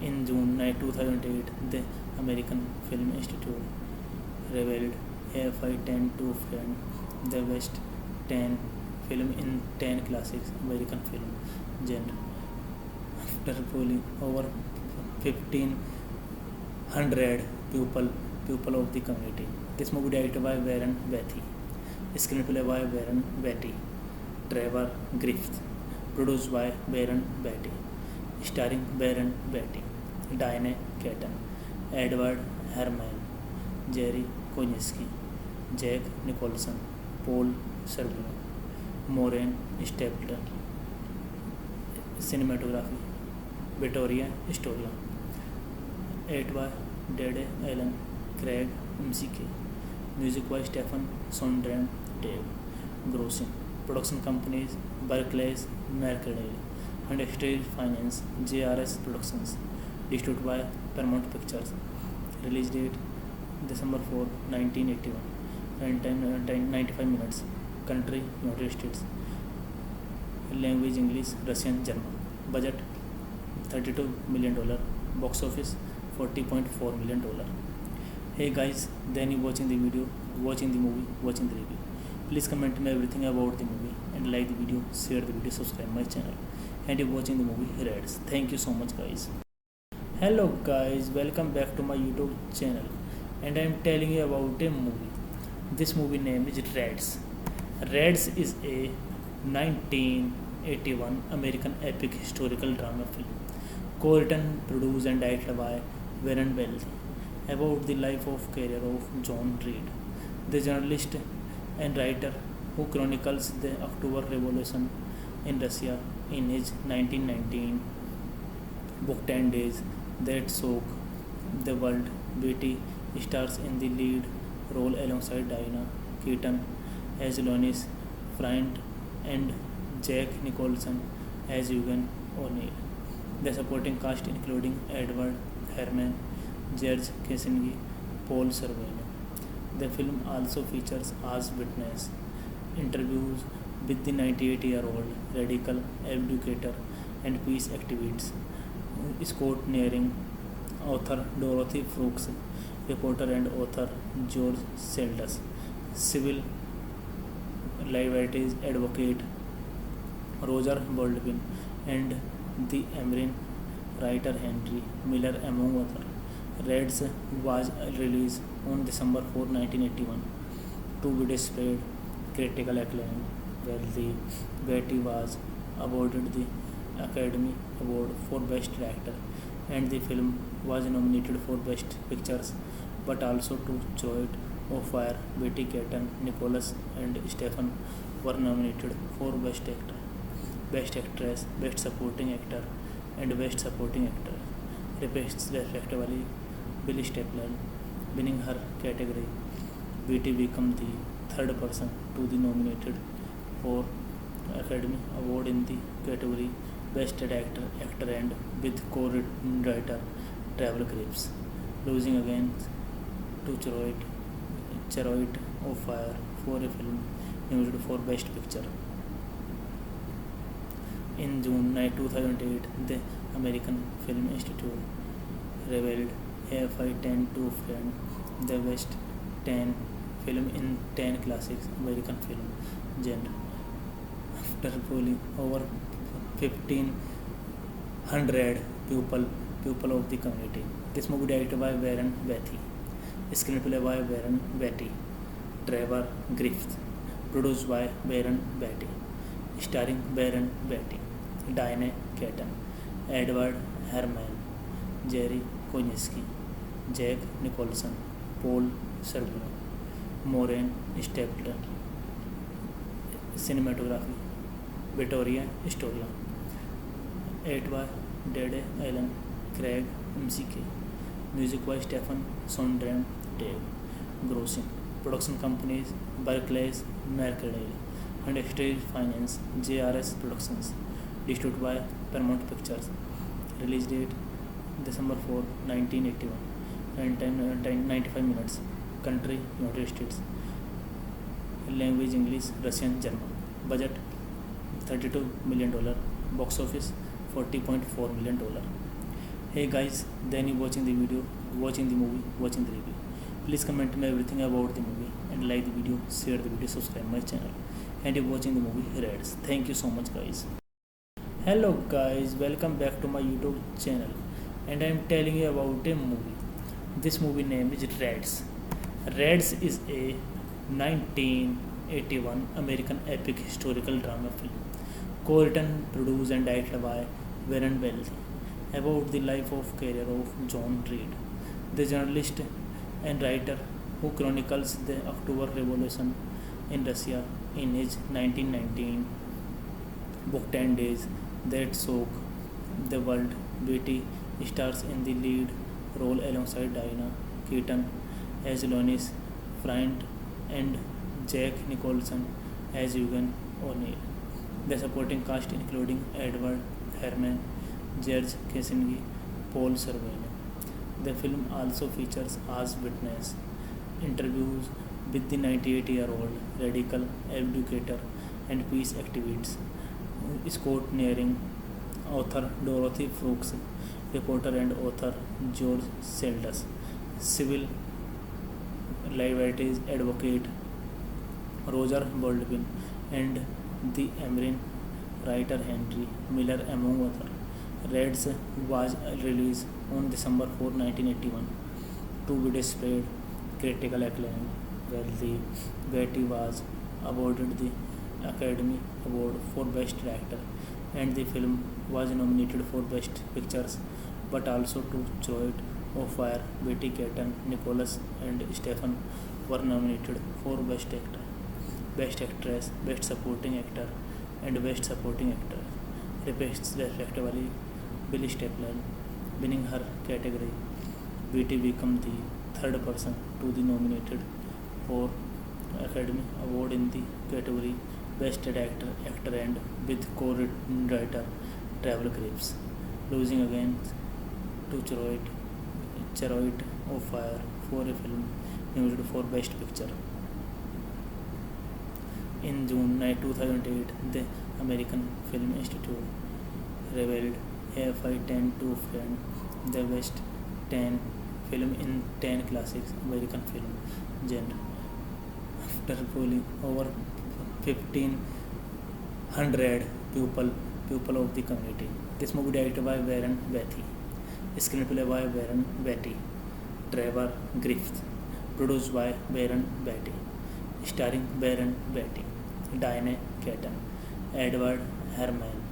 In June 2008, the American Film Institute revealed AFI 10 to friend the best 10 film in 10 classics American film genre after polling over 1,500 people of the community. This movie directed by Warren Beatty, screenplay by Warren Beatty, Trevor Griffith, produced by Warren Beatty, starring Warren Beatty, Diane Keaton, Edward Herman, Jerry Kosinski, Jack Nicholson, Paul Sorvino, Maureen Stapleton. Cinematography Victoria Storia. Edited by Dede Allen, Craig McK. Music by Stephen Sondheim, Dave Grossing. Production companies Barclays Mercadale and Stage Finance JRS Productions. Distributed by Paramount Pictures. Release date December 4, 1981. Runtime 95 minutes. Country United States. Language English, Russian, German. Budget $32 million. Box office $40.4 million. Hey guys, then you watching the video, watching the movie, watching the review. Please comment me everything about the movie and like the video, share the video, subscribe my channel. And you watching the movie Reds. Thank you so much guys. Hello guys, welcome back to my YouTube channel, and I am telling you about a movie. This movie name is Reds. Reds is a 1981 American epic historical drama film, co-written, produced and directed by Warren Beatty, about the life of career of John Reed, the journalist and writer who chronicles the October Revolution in Russia in his 1919 book 10 Days That Shook the World. Beatty stars in the lead role alongside Diana Keaton as Lois Bryant and Jack Nicholson as Eugene O'Neill. The supporting cast including Edward Herman, George Kissinger, Paul Sorvino. The film also features as witness interviews with the 98-year-old radical educator and peace activist Scott Nearing, author Dorothy Brooks, reporter and author George Seldes, civil liberties advocate Roger Baldwin, and the American writer Henry Miller, among others. Reds was released on December 4, 1981, to be displayed critical acclaim, where the Betty was awarded the Academy Award for Best Director, and the film was nominated for Best Pictures, but also two Choate of Fire, Betty Keaton, Nicholas, and Stephen were nominated for Best Actor, Best Actress, Best Supporting Actor, and Best Supporting Actor, respectively. Billy Stapler winning her category. Betty became the third person to be nominated for Academy Award in the category Best Actor and with co-writer Trevor Graves, losing against to Chariot of Fire for a film nominated for Best Picture. In June 2008, the American Film Institute revealed AFI 10 to Friend, the best 10 film in 10 classics American film genre. After polling over 1,500 people of the community. This movie directed by Warren Beatty, screenplay by Warren Beatty, Trevor Griffith, produced by Warren Beatty, starring Warren Beatty, Diane Keaton, Edward Herman, Jerry Konieczki, Jack Nicholson, Paul Sorvino, Maureen Stapleton. Cinematography Victoria Storia. 8 by Dede Allen, Craig McK. Music by Stephen Sondheim, Dave Grossing. Production companies Barclays Mercadale and Exterior Finance JRS Productions. Distributed by Paramount Pictures. Release date December 4, 1981. Time 95 minutes. Country United States. Language English, Russian, German. Budget $32 million. Box office $40.4 million. Hey guys, then you watching the video, watching the movie, watching the review. Please comment me everything about the movie and like the video, share the video, subscribe my channel. And you're watching the movie Reds. Thank you so much guys. Hello guys, welcome back to my YouTube channel. And I am telling you about a movie. This movie name is Reds. Reds is a 1981 American epic historical drama film, co-written, produced and directed by Warren Beatty, about the life of career of John Reed, the journalist and writer who chronicles the October Revolution in Russia in his 1919 book 10 Days That Shook the World. Beatty stars in the lead role alongside Diane Keaton as Lois Bryant and Jack Nicholson as Eugene O'Neill. The supporting cast including Edward Herman, George Kossinski, Paul Sorvino. The film also features as witness interviews with the 98-year-old radical educator and peace activist Scott Nearing, author Dorothy Brooks, reporter and author George Seldes, civil liberties advocate Roger Baldwin, and the American writer Henry Miller, among others. Reds was released on December 4, 1981, to be displayed critical acclaim, where the Betty was awarded the Academy Award for Best Director, and the film was nominated for Best Pictures, but also two Choate of Fire, Betty Keaton, Nicholas, and Stephen were nominated for Best Actor, Best Actress, Best Supporting Actor, and Best Supporting Actor, respectively. Billy Stapler winning her category. Betty became the third person to be nominated for Academy Award in the category Best Actor and with co-writer Trevor Graves, losing against to Chariot of Fire for a film nominated for Best Picture. In June 2008, the American Film Institute revealed AFI 10 to Friend, the best 10 film in 10 classics American film genre. After polling over 1,500 people of the community. This movie directed by Warren Beatty, screenplay by Warren Beatty, Trevor Griffith, produced by Warren Beatty, starring Baron Beatty, Diane Keaton, Edward Herrmann,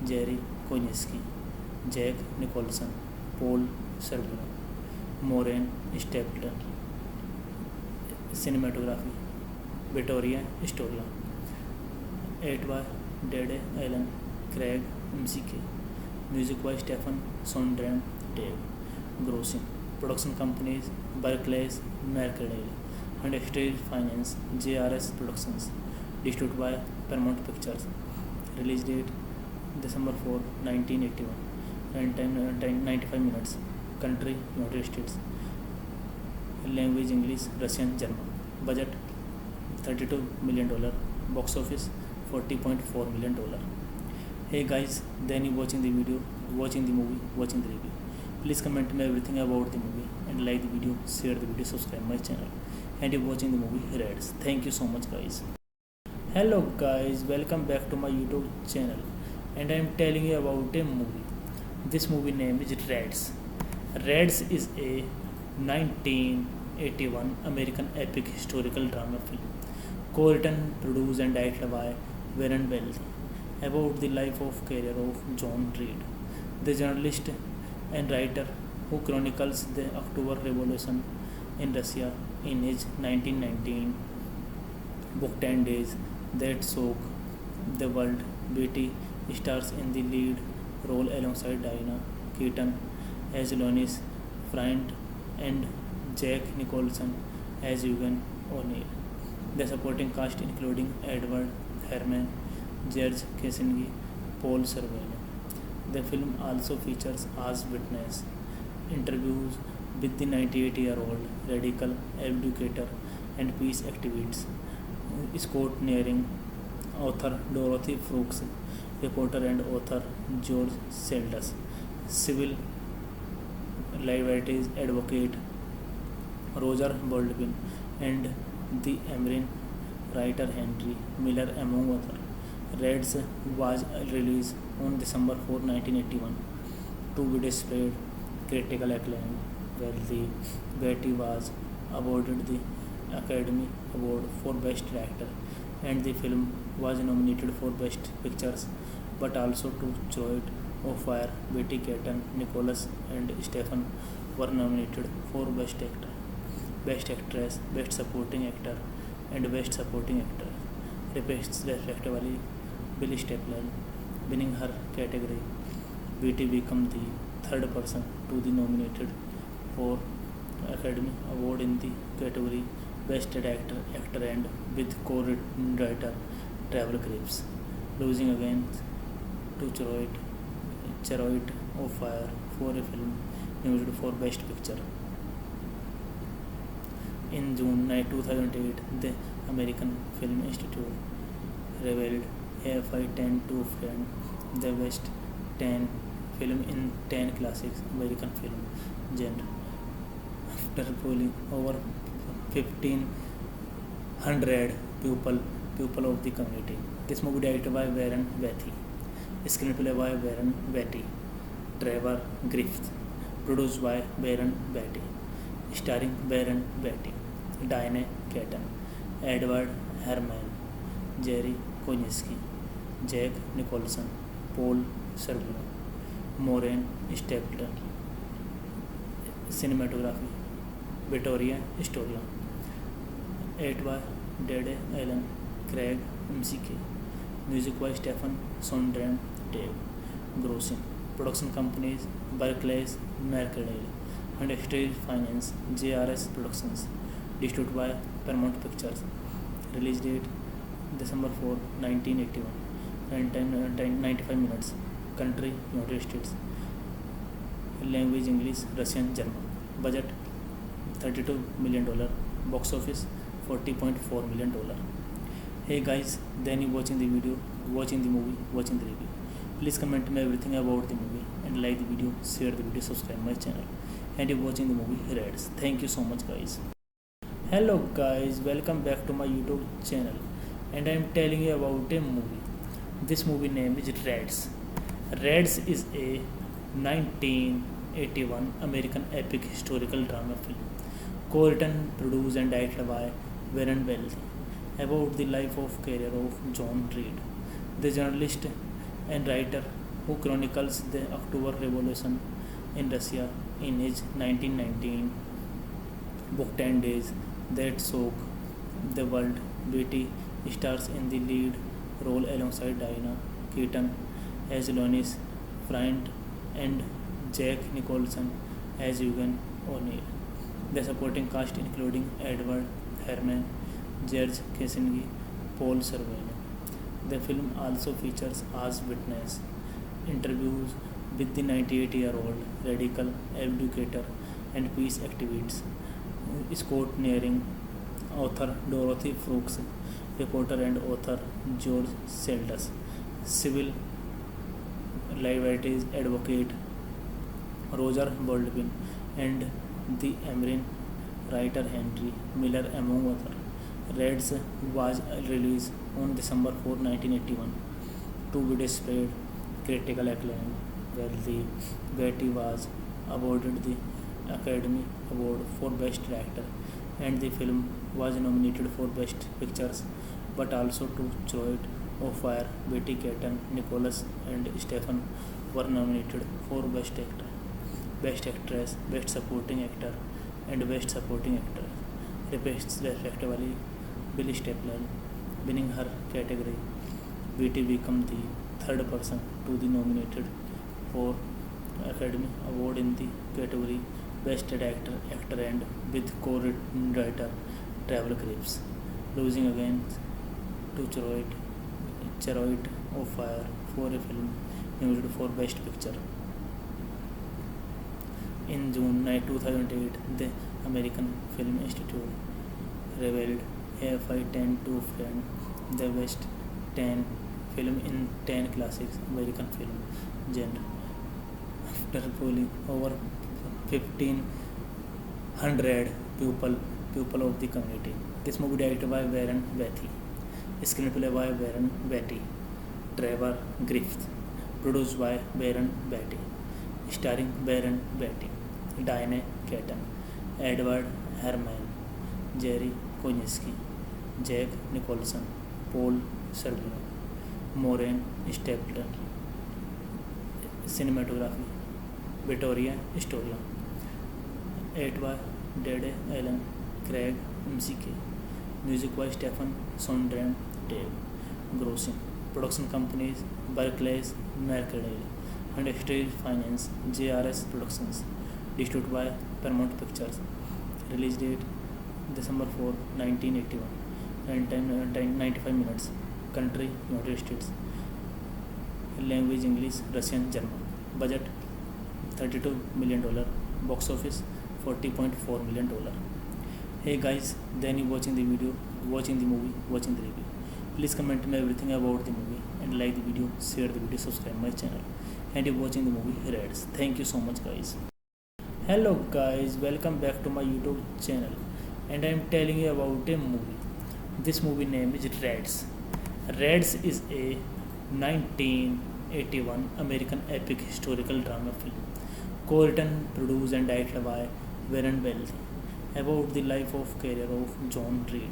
Jerry Konieczki, Jack Nicholson, Paul Sorvino, Maureen Stapleton. Cinematography Vittoria Storia. 8 by Dede Allen, Craig McK. Music by Stephen Sondheim, Dave Grossing. Production companies Barclays Mercadale and Stage Finance JRS Productions. Distributed by Paramount Pictures. Release date December 4, 1981. Runtime 95 minutes. Country United States. Language English, Russian, German. Budget $32 million. Box office $40.4 million. Hey guys, then you watching the video, watching the movie, watching the review. Please comment me everything about the movie and like the video, share the video, subscribe my channel. And you're watching the movie Reds. Thank you so much guys. Hello guys, welcome back to my YouTube channel. And I am telling you about a movie. This movie name is Reds. Reds is a 1981 American epic historical drama film, co-written, produced and directed by Warren Beatty, about the life of career of John Reed, the journalist and writer who chronicles the October Revolution in Russia in his 1919 book 10 Days That Shook the World. Beatty stars in the lead role alongside Diane Keaton as Lois Bryant and Jack Nicholson as Eugene O'Neill. The supporting cast including Edward Herrmann, George Kossinski, Paul Sorvino. The film also features as witness interviews with the 98-year-old radical educator and peace activist Scott Nearing, author Dorothy Brooks, reporter and author George Seldes, civil liberties advocate Roger Baldwin, and the American writer Henry Miller, among others. Reds was released on December 4, 1981 to be displayed critical acclaim, where the Beatty was awarded the Academy Award for Best Director, and the film was nominated for Best Pictures, but also to Choice of Fire. Beatty, Keaton, Nicholas, and Stephen were nominated for Best Actor, Best Actress, Best Supporting Actor, and Best Supporting Actor, respectively. Billy Stapleton winning her category. Beatty became the third person to be nominated for Academy Award in the category Best Director, Actor, and with co-writer Trevor Graves, losing again to Chariot of Fire for a film nominated for Best Picture. In June 2008, the American Film Institute revealed AFI 10 to frame the best 10 film in 10 classics American film genre after polling over 1,500 people of the community. This movie directed by Warren Beatty, screenplay by Warren Beatty, Trevor Griffith, produced by Warren Beatty, starring Warren Beatty, Diane Keaton, Edward Herrmann, Jerry Konieczki, Jack Nicholson, Paul Sorvino, Maureen Stapleton. Cinematography Vittoria Storia. 8 by Dede Allen, Craig McK. Music by Stephen Sondheim, Dave Grossing. Production companies Barclays Mercadale and Stage Finance JRS Productions. Distributed by Paramount Pictures. Release date December 4, 1981. Runtime 95 minutes. Country United States. Language English, Russian, German. Budget $32 million. Box office $40.4 million. Hey guys, then you watching the video, watching the movie, watching the review. Please comment me everything about the movie and like the video, share the video, subscribe my channel. And you're watching the movie Reds. Thank you so much guys. Hello guys, welcome back to my YouTube channel. And I am telling you about a movie. This movie name is Reds. Reds is a 1981 American epic historical drama film, co-written, produced and directed by Warren Beatty, about the life of career of John Reed, the journalist and writer who chronicles the October Revolution in Russia in his 1919 book 10 Days That Shook the World. Beatty stars in the lead role alongside Diana Keaton as Lois Bryant and Jack Nicholson as Eugene O'Neill. The supporting cast including Edward Herman, George Kissinger, Paul Sorvino. The film also features as witness interviews with the 98-year-old radical educator and peace activist Scott Nearing, author Dorothy Brooks, reporter and author George Seldes, civil liberties advocate Roger Baldwin, and the American writer Henry Miller among others. Reds was released on December 4, 1981 to be displayed critical acclaim, where the Beatty was awarded the Academy Award for Best Director, and the film was nominated for Best Pictures, but also two Choice of Fire, Betty Keaton, Nicholas, and Stephen were nominated for Best Actor, Best Actress, Best Supporting Actor, and Best Supporting Actor, respectively. Bill Stapler winning her category. Beatty became the third person to be nominated for Academy Award in the category Best Actor, and with co-writer Trevor Graves, losing against to Chariot of Fire for a film nominated for Best Picture. In June 2008, the American Film Institute revealed AFI 10 to find the best 10 film in 10 classics American film genre. After polling over 1,500 people of the community. This movie directed by Warren Beatty, screenplay by Warren Beatty, Trevor Griffith, produced by Warren Beatty, starring Warren Beatty, Diane Keaton, Edward Herman, Jerry Konieczny, Jack Nicholson, Paul Sorvino, Maureen Stapler. Cinematography Victoria Storia. 8 by Dede Allen, Craig McK. Music by Stephen Sondheim, Dave Grossing. Production companies Barclays Mercadale and Stage Finance JRS Productions. Distributed by Paramount Pictures. Release date December 4, 1981. Runtime 95 minutes. Country United States. Language English, Russian, German. Budget $32 million. Box office $40.4 million. Hey guys, then you watching the video, watching the movie, watching the review. Please comment me everything about the movie and like the video, share the video, subscribe my channel. And you're watching the movie Reds. Thank you so much guys. Hello guys, welcome back to my YouTube channel. And I am telling you about a movie. This movie name is Reds. Reds is a 1981 American epic historical drama film, co-written, produced and directed by Warren Beatty, about the life of career of John Reed,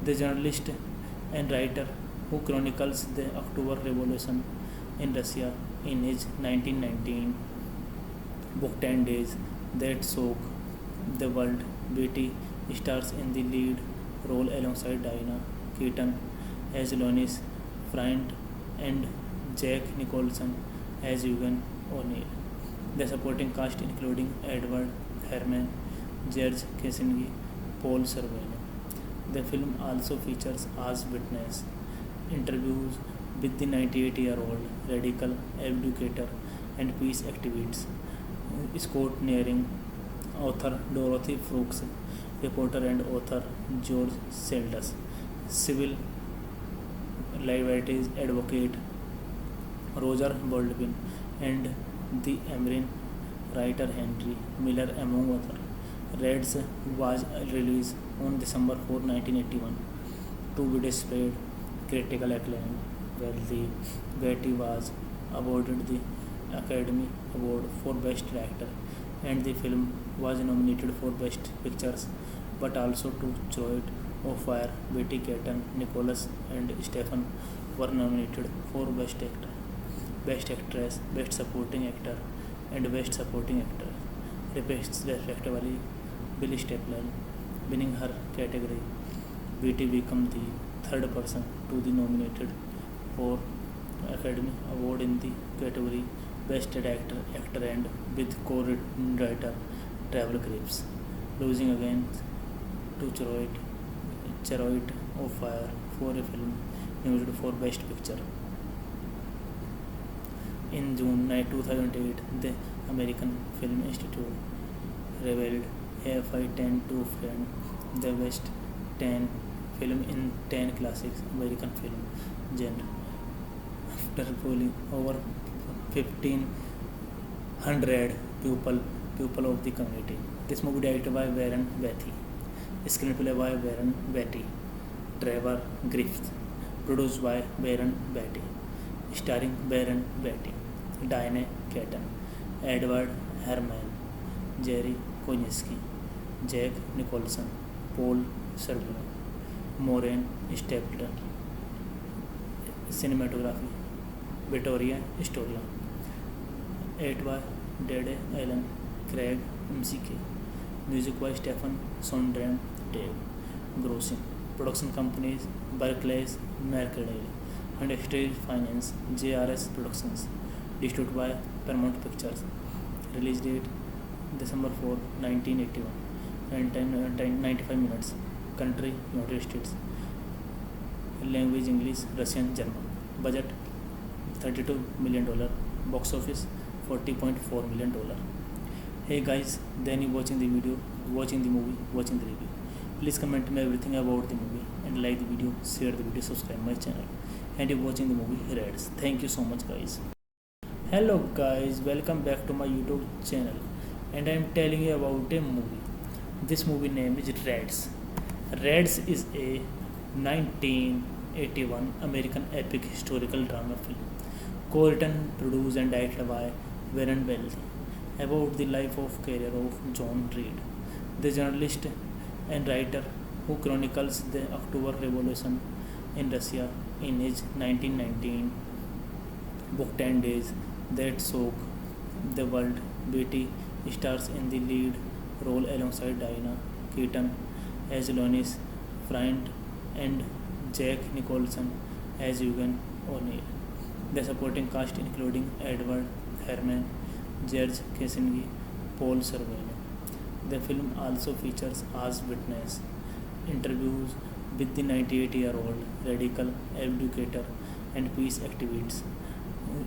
the journalist and writer who chronicles the October Revolution in Russia in his 1919 book 10 Days That Shook the World. Beatty stars in the lead role alongside Diana Keaton as Lois Bryant and Jack Nicholson as Eugene O'Neill. The supporting cast including Edward Herman, George Kissinger, Paul Sorvino. The film also features as witness interviews with the 98-year-old radical educator and peace activist Scott Nearing, author Dorothy Brooks, reporter and author George Seldes, civil liberties advocate Roger Baldwin, and the American writer Henry Miller among others. Reds was released on December 4, 1981 to be displayed critical acclaim, where the Beatty was awarded the Academy Award for Best Director, and the film was nominated for Best Pictures, but also two Choice of Fire, Betty Keaton, Nicholas, and Stephen were nominated for Best Actor, Best Actress, Best Supporting Actor, and Best Supporting Actor, respectively. Billy Stapleton, winning her category. Betty became the third person to be nominated for Academy Award in the category Best Actor and with co-writer Travel Grips, losing against to Chariot of Fire for a film nominated for Best Picture. In June 2008, the American Film Institute revealed AFI 10 to friend the best 10 film in 10 classics American film genre after polling over 1500 people of the community. This movie directed by Warren Beatty, screenplay by Warren Beatty, Trevor Griffith, produced by Warren Beatty, starring Warren Beatty, Diane Keaton, Edward Herman, Jerry Konieczki, Jack Nicholson, Paul Sorvino, Maureen Stapleton. Cinematography Victoria Storia. 8 by Dede Allen, Craig McKay. Music by Stephen Sondheim, Dave Grossing. Production companies Barclays Mercadale and Stage Finance JRS Productions. Distributed by Paramount Pictures. Release date December 4, 1981. Runtime 95 minutes. Country United States. Language English, Russian, German. Budget $32 million. Box office $40.4 million. Hey guys, then you watching the video, watching the movie, watching the review. Please comment me everything about the movie and like the video, share the video, subscribe my channel. And you watching the movie Reds. Thank you so much guys. Hello guys, welcome back to my YouTube channel. And I am telling you about a movie. This movie name is Reds. Reds is a 1981 American epic historical drama film, co-written, produced and directed by Warren Beatty, about the life of career of John Reed, the journalist and writer who chronicles the October Revolution in Russia in his 1919 book 10 Days That Shook the World. Beatty stars in the lead role alongside Diane Keaton as Lois Bryant and Jack Nicholson as Eugene O'Neill. The supporting cast including Edward Herman, George Kossinski, Paul Sorvino. The film also features as witness interviews with the 98-year-old radical educator and peace activist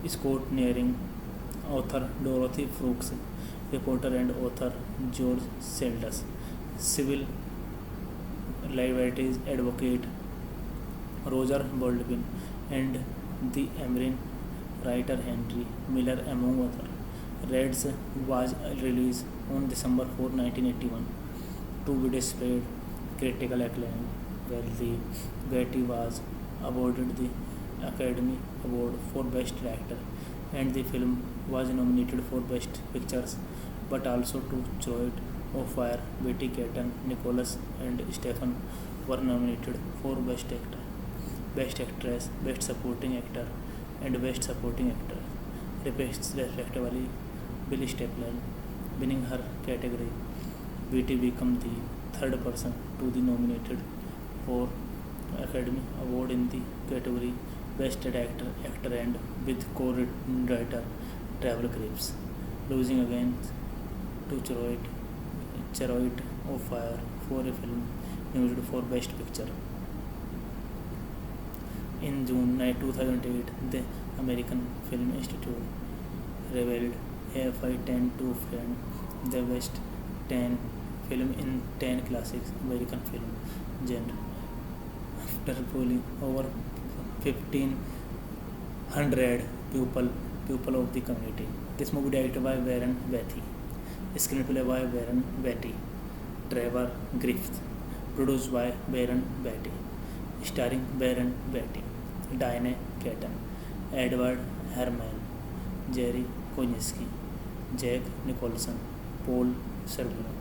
Scott Nearing, author Dorothy Brooks, reporter and author George Seldes, civil liberties advocate Roger Baldwin, and the American writer Henry Miller, among others. Reds was released on December 4, 1981, to be displayed critical acclaim. Beatty was awarded the Academy Award for Best Director, and the film was nominated for Best Pictures, but also to Chariot of Fire. Betty Keaton, Nicholas, and Stephen were nominated for Best Actor, Best Actress, Best Supporting Actor, and Best Supporting Actor, respectively. Billy Stapleton, winning her category. Betty became the third person to be nominated for Academy Award in the category Best Actor and with co-writer Travel Grips, losing against to Chariot of Fire for a film nominated for Best Picture. In June 2008, the American Film Institute revealed AFI 10 to friend the best 10 film in 10 classics American film genre after polling over 1500 people of the community. This movie directed by Warren Beatty, screenplay by Warren Beatty, Trevor Griffith, produced by Warren Beatty, starring Warren Beatty, Diane Keaton, Edward Herman, Jerry Konieczki, Jack Nicholson, Paul Sorvino,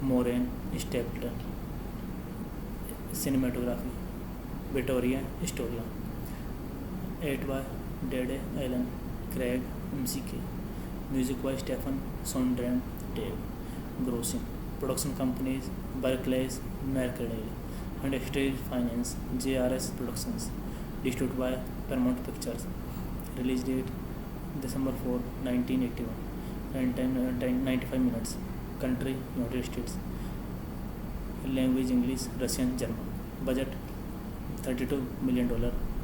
Maureen Stapleton. Cinematography Vittoria Storia. 8 by Dede Allen Craig MCK. Music by Stefan Sondheim Dave Grossing. Production companies Barclays Mercadale and Exterior Finance JRS Productions. Distributed by Paramount Pictures. Release date December 4, 1981. Time 95 minutes. Country United States. Language English, Russian, German. Budget $32 million.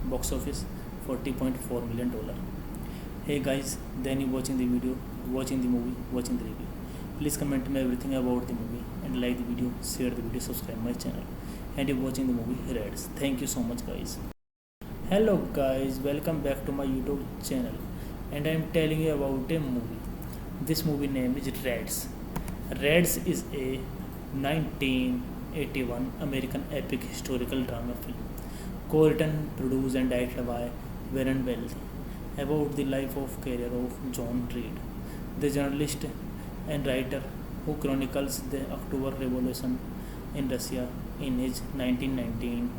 Box office $40.4 million. Hey guys, then you watching the video, watching the movie, watching the review. Please comment me everything about the movie and like the video, share the video, subscribe my channel. And you watching the movie Reds. Thank you so much guys. Hello guys, welcome back to my YouTube channel. And I am telling you about a movie. This movie name is Reds. Reds is a 1981 American epic historical drama film, co-written, produced and directed by Warren Wells, about the life of career of John Reed, the journalist and writer who chronicles the October Revolution in Russia in his 1919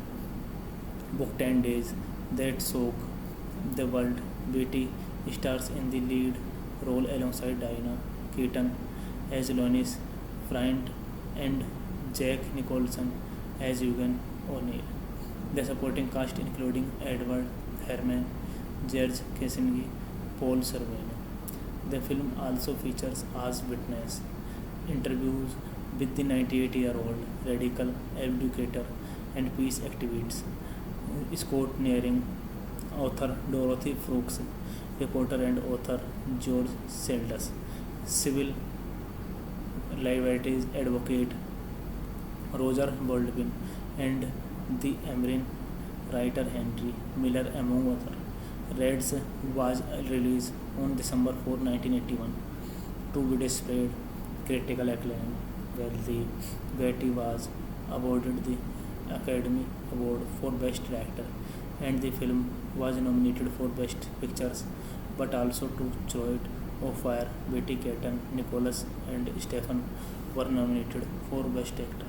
book 10 Days That Shook the World. Beatty stars in the lead role alongside Diana Keaton as Lois Bryant and Jack Nicholson as Eugene O'Neill. The supporting cast including Edward Herman, George Casinski, Paul Sorvino. The film also features as witness interviews with the 98-year-old radical educator and peace activist Scott Nearing, author Dorothy Brooks, reporter and author George Seldes, civil liberties advocate Roger Baldwin, and the American writer Henry Miller among others. Reds was released on December 4, 1981 to be displayed critical acclaim, where the Beatty was awarded the Academy Award for Best Director, and the film was nominated for Best Pictures, but also to Choice of Fire. Beatty, Keaton, Nicholas, and Stephen were nominated for Best Actor,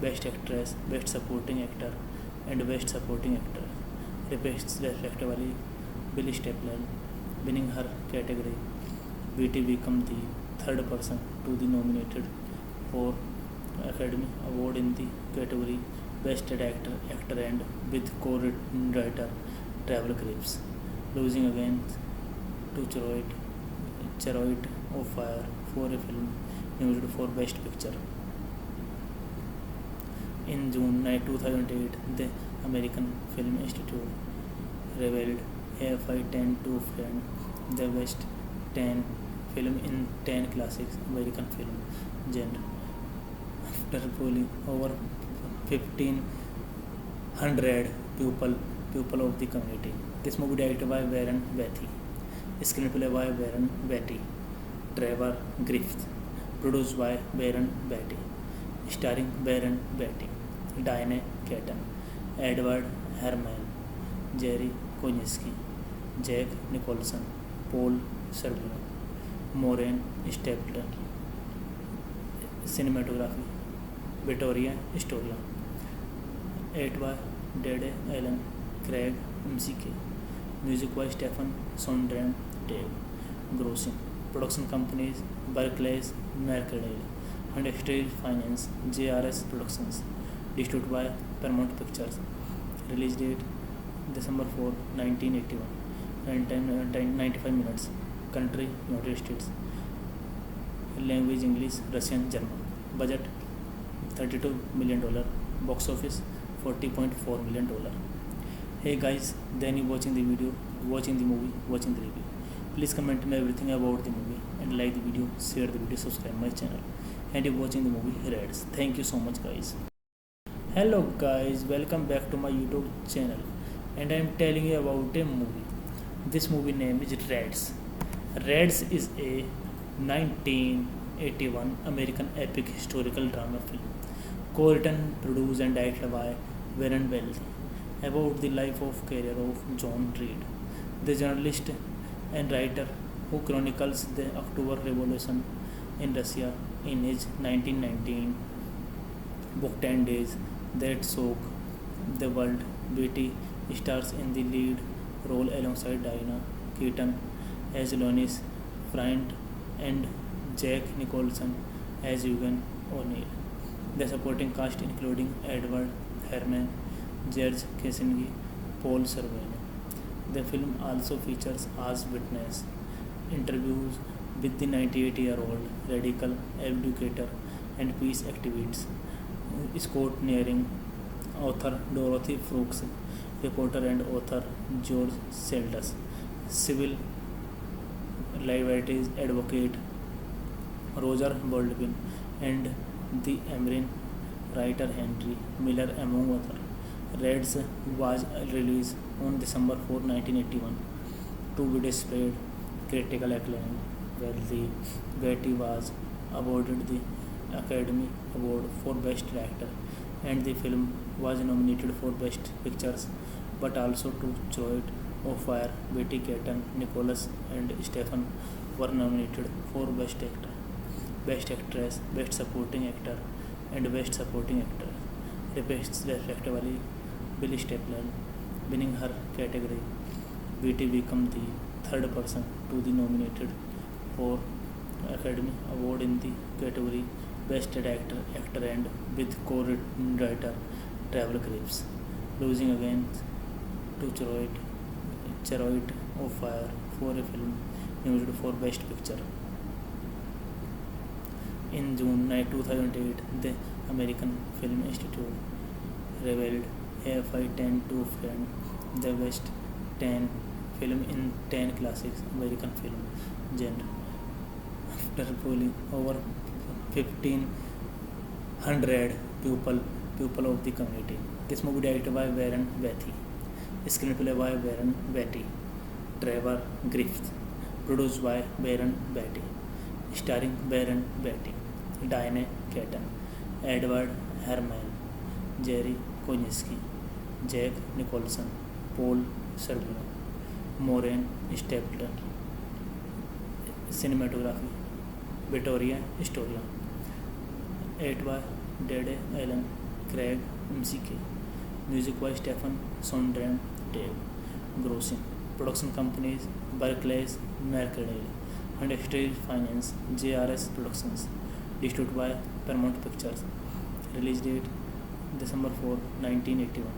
Best Actress, Best Supporting Actor, and Best Supporting Actor, respectively. Billy Stapleton winning her category. Beatty became the third person to be nominated for Academy Award in the category Best Actor, and with co-writer Trevor Graves, losing again to Chariot of Fire for a film nominated for Best Picture. In June 2008, the American Film Institute revealed AFI 10 to find the best 10 film in 10 classics American film genre after polling over 1,500 people of the community. This movie directed by Warren Beatty, screenplay by Warren Beatty, Trevor Griffith, produced by Warren Beatty, starring Warren Beatty, Diane Keaton, Edward Herman, Jerry Kosinski, Jack Nicholson, Paul Sorvino, Maureen Stapleton. Cinematography Vittoria Storia. 8 by Dede Allen Craig MCK. Music by Stefan Sondheim Dave Grossing. Production companies Barclays Mercadale and Exterior Finance JRS Productions. Distributed by Paramount Pictures. Release date December 4, 1981. Time 95 minutes. Country United States. Language English, Russian, German. Budget $32 million. Box office $40.4 million. Hey guys, then you watching the video, watching the movie, watching the review. Please comment me everything about the movie and like the video, share the video, subscribe my channel. And you watching the movie Reds. Thank you so much guys. Hello guys, welcome back to my YouTube channel. And I am telling you about a movie. This movie name is Reds. Reds is a 1981 American epic historical drama film, co-written, produced and directed by Warren Wells, about the life of career of John Reed, the journalist and writer who chronicles the October Revolution in Russia in his 1919 book 10 Days that shock the world. Beatty stars in the lead role alongside Diana Keaton as Lois Bryant and Jack Nicholson as Eugene O'Neill. The supporting cast including Edward Herman, George Casinski, Paul Sorvino. The film also features as witness interviews with the 98-year-old radical educator and peace activist Scott Nearing, author Dorothy Brooks, reporter and author George Seldes, civil liberties advocate Roger Baldwin, and the American writer Henry Miller, among others. Reds was released on December 4, 1981, to be displayed critical acclaim, while the Betty was awarded the Academy Award for Best Director, and the film was nominated for Best Pictures, but also to Choice of Fire. Betty Keaton, Nicholas, and Stephen were nominated for Best Actor, Best Actress, Best Supporting Actor, and Best Supporting Actor, respectively. Billy Stapler winning her category. Betty became the third person to be nominated for Academy Award in the category Best Director, Actor, and with co-writer Travel Graves, losing again to Chariot of Fire for a film used for Best Picture. In June 2008, the American Film Institute revealed AFI 10 to frame the best 10 film in 10 classics American film genre after polling over 1,500 people of the community. This movie directed by Warren Beatty, screenplay by Warren Beatty, Trevor Griffith, produced by Warren Beatty, starring Warren Beatty, Diane Keaton, Edward Herman, Jerry Kosinski, Jack Nicholson, Paul Sorvino, Maureen Stapleton. Cinematography Victoria Storia. 8 by Dede Allen, Craig McK. Music by Stephen Sondheim, Dave Grossing. Production companies Barclays Mercadale and Stage Finance, JRS Productions. Distributed by Paramount Pictures. Release date December 4, 1981.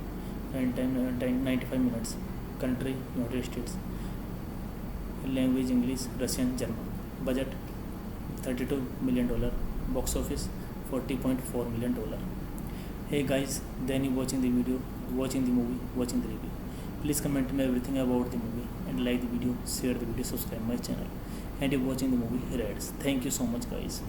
Time 95 minutes. Country United States. Language English, Russian, German. Budget $32 million. Box office $40.4 million. Hey guys, then you watching the video, watching the movie, watching the review. Please comment me everything about the movie and like the video, share the video, subscribe my channel. And you watching the movie Reds. Thank you so much guys.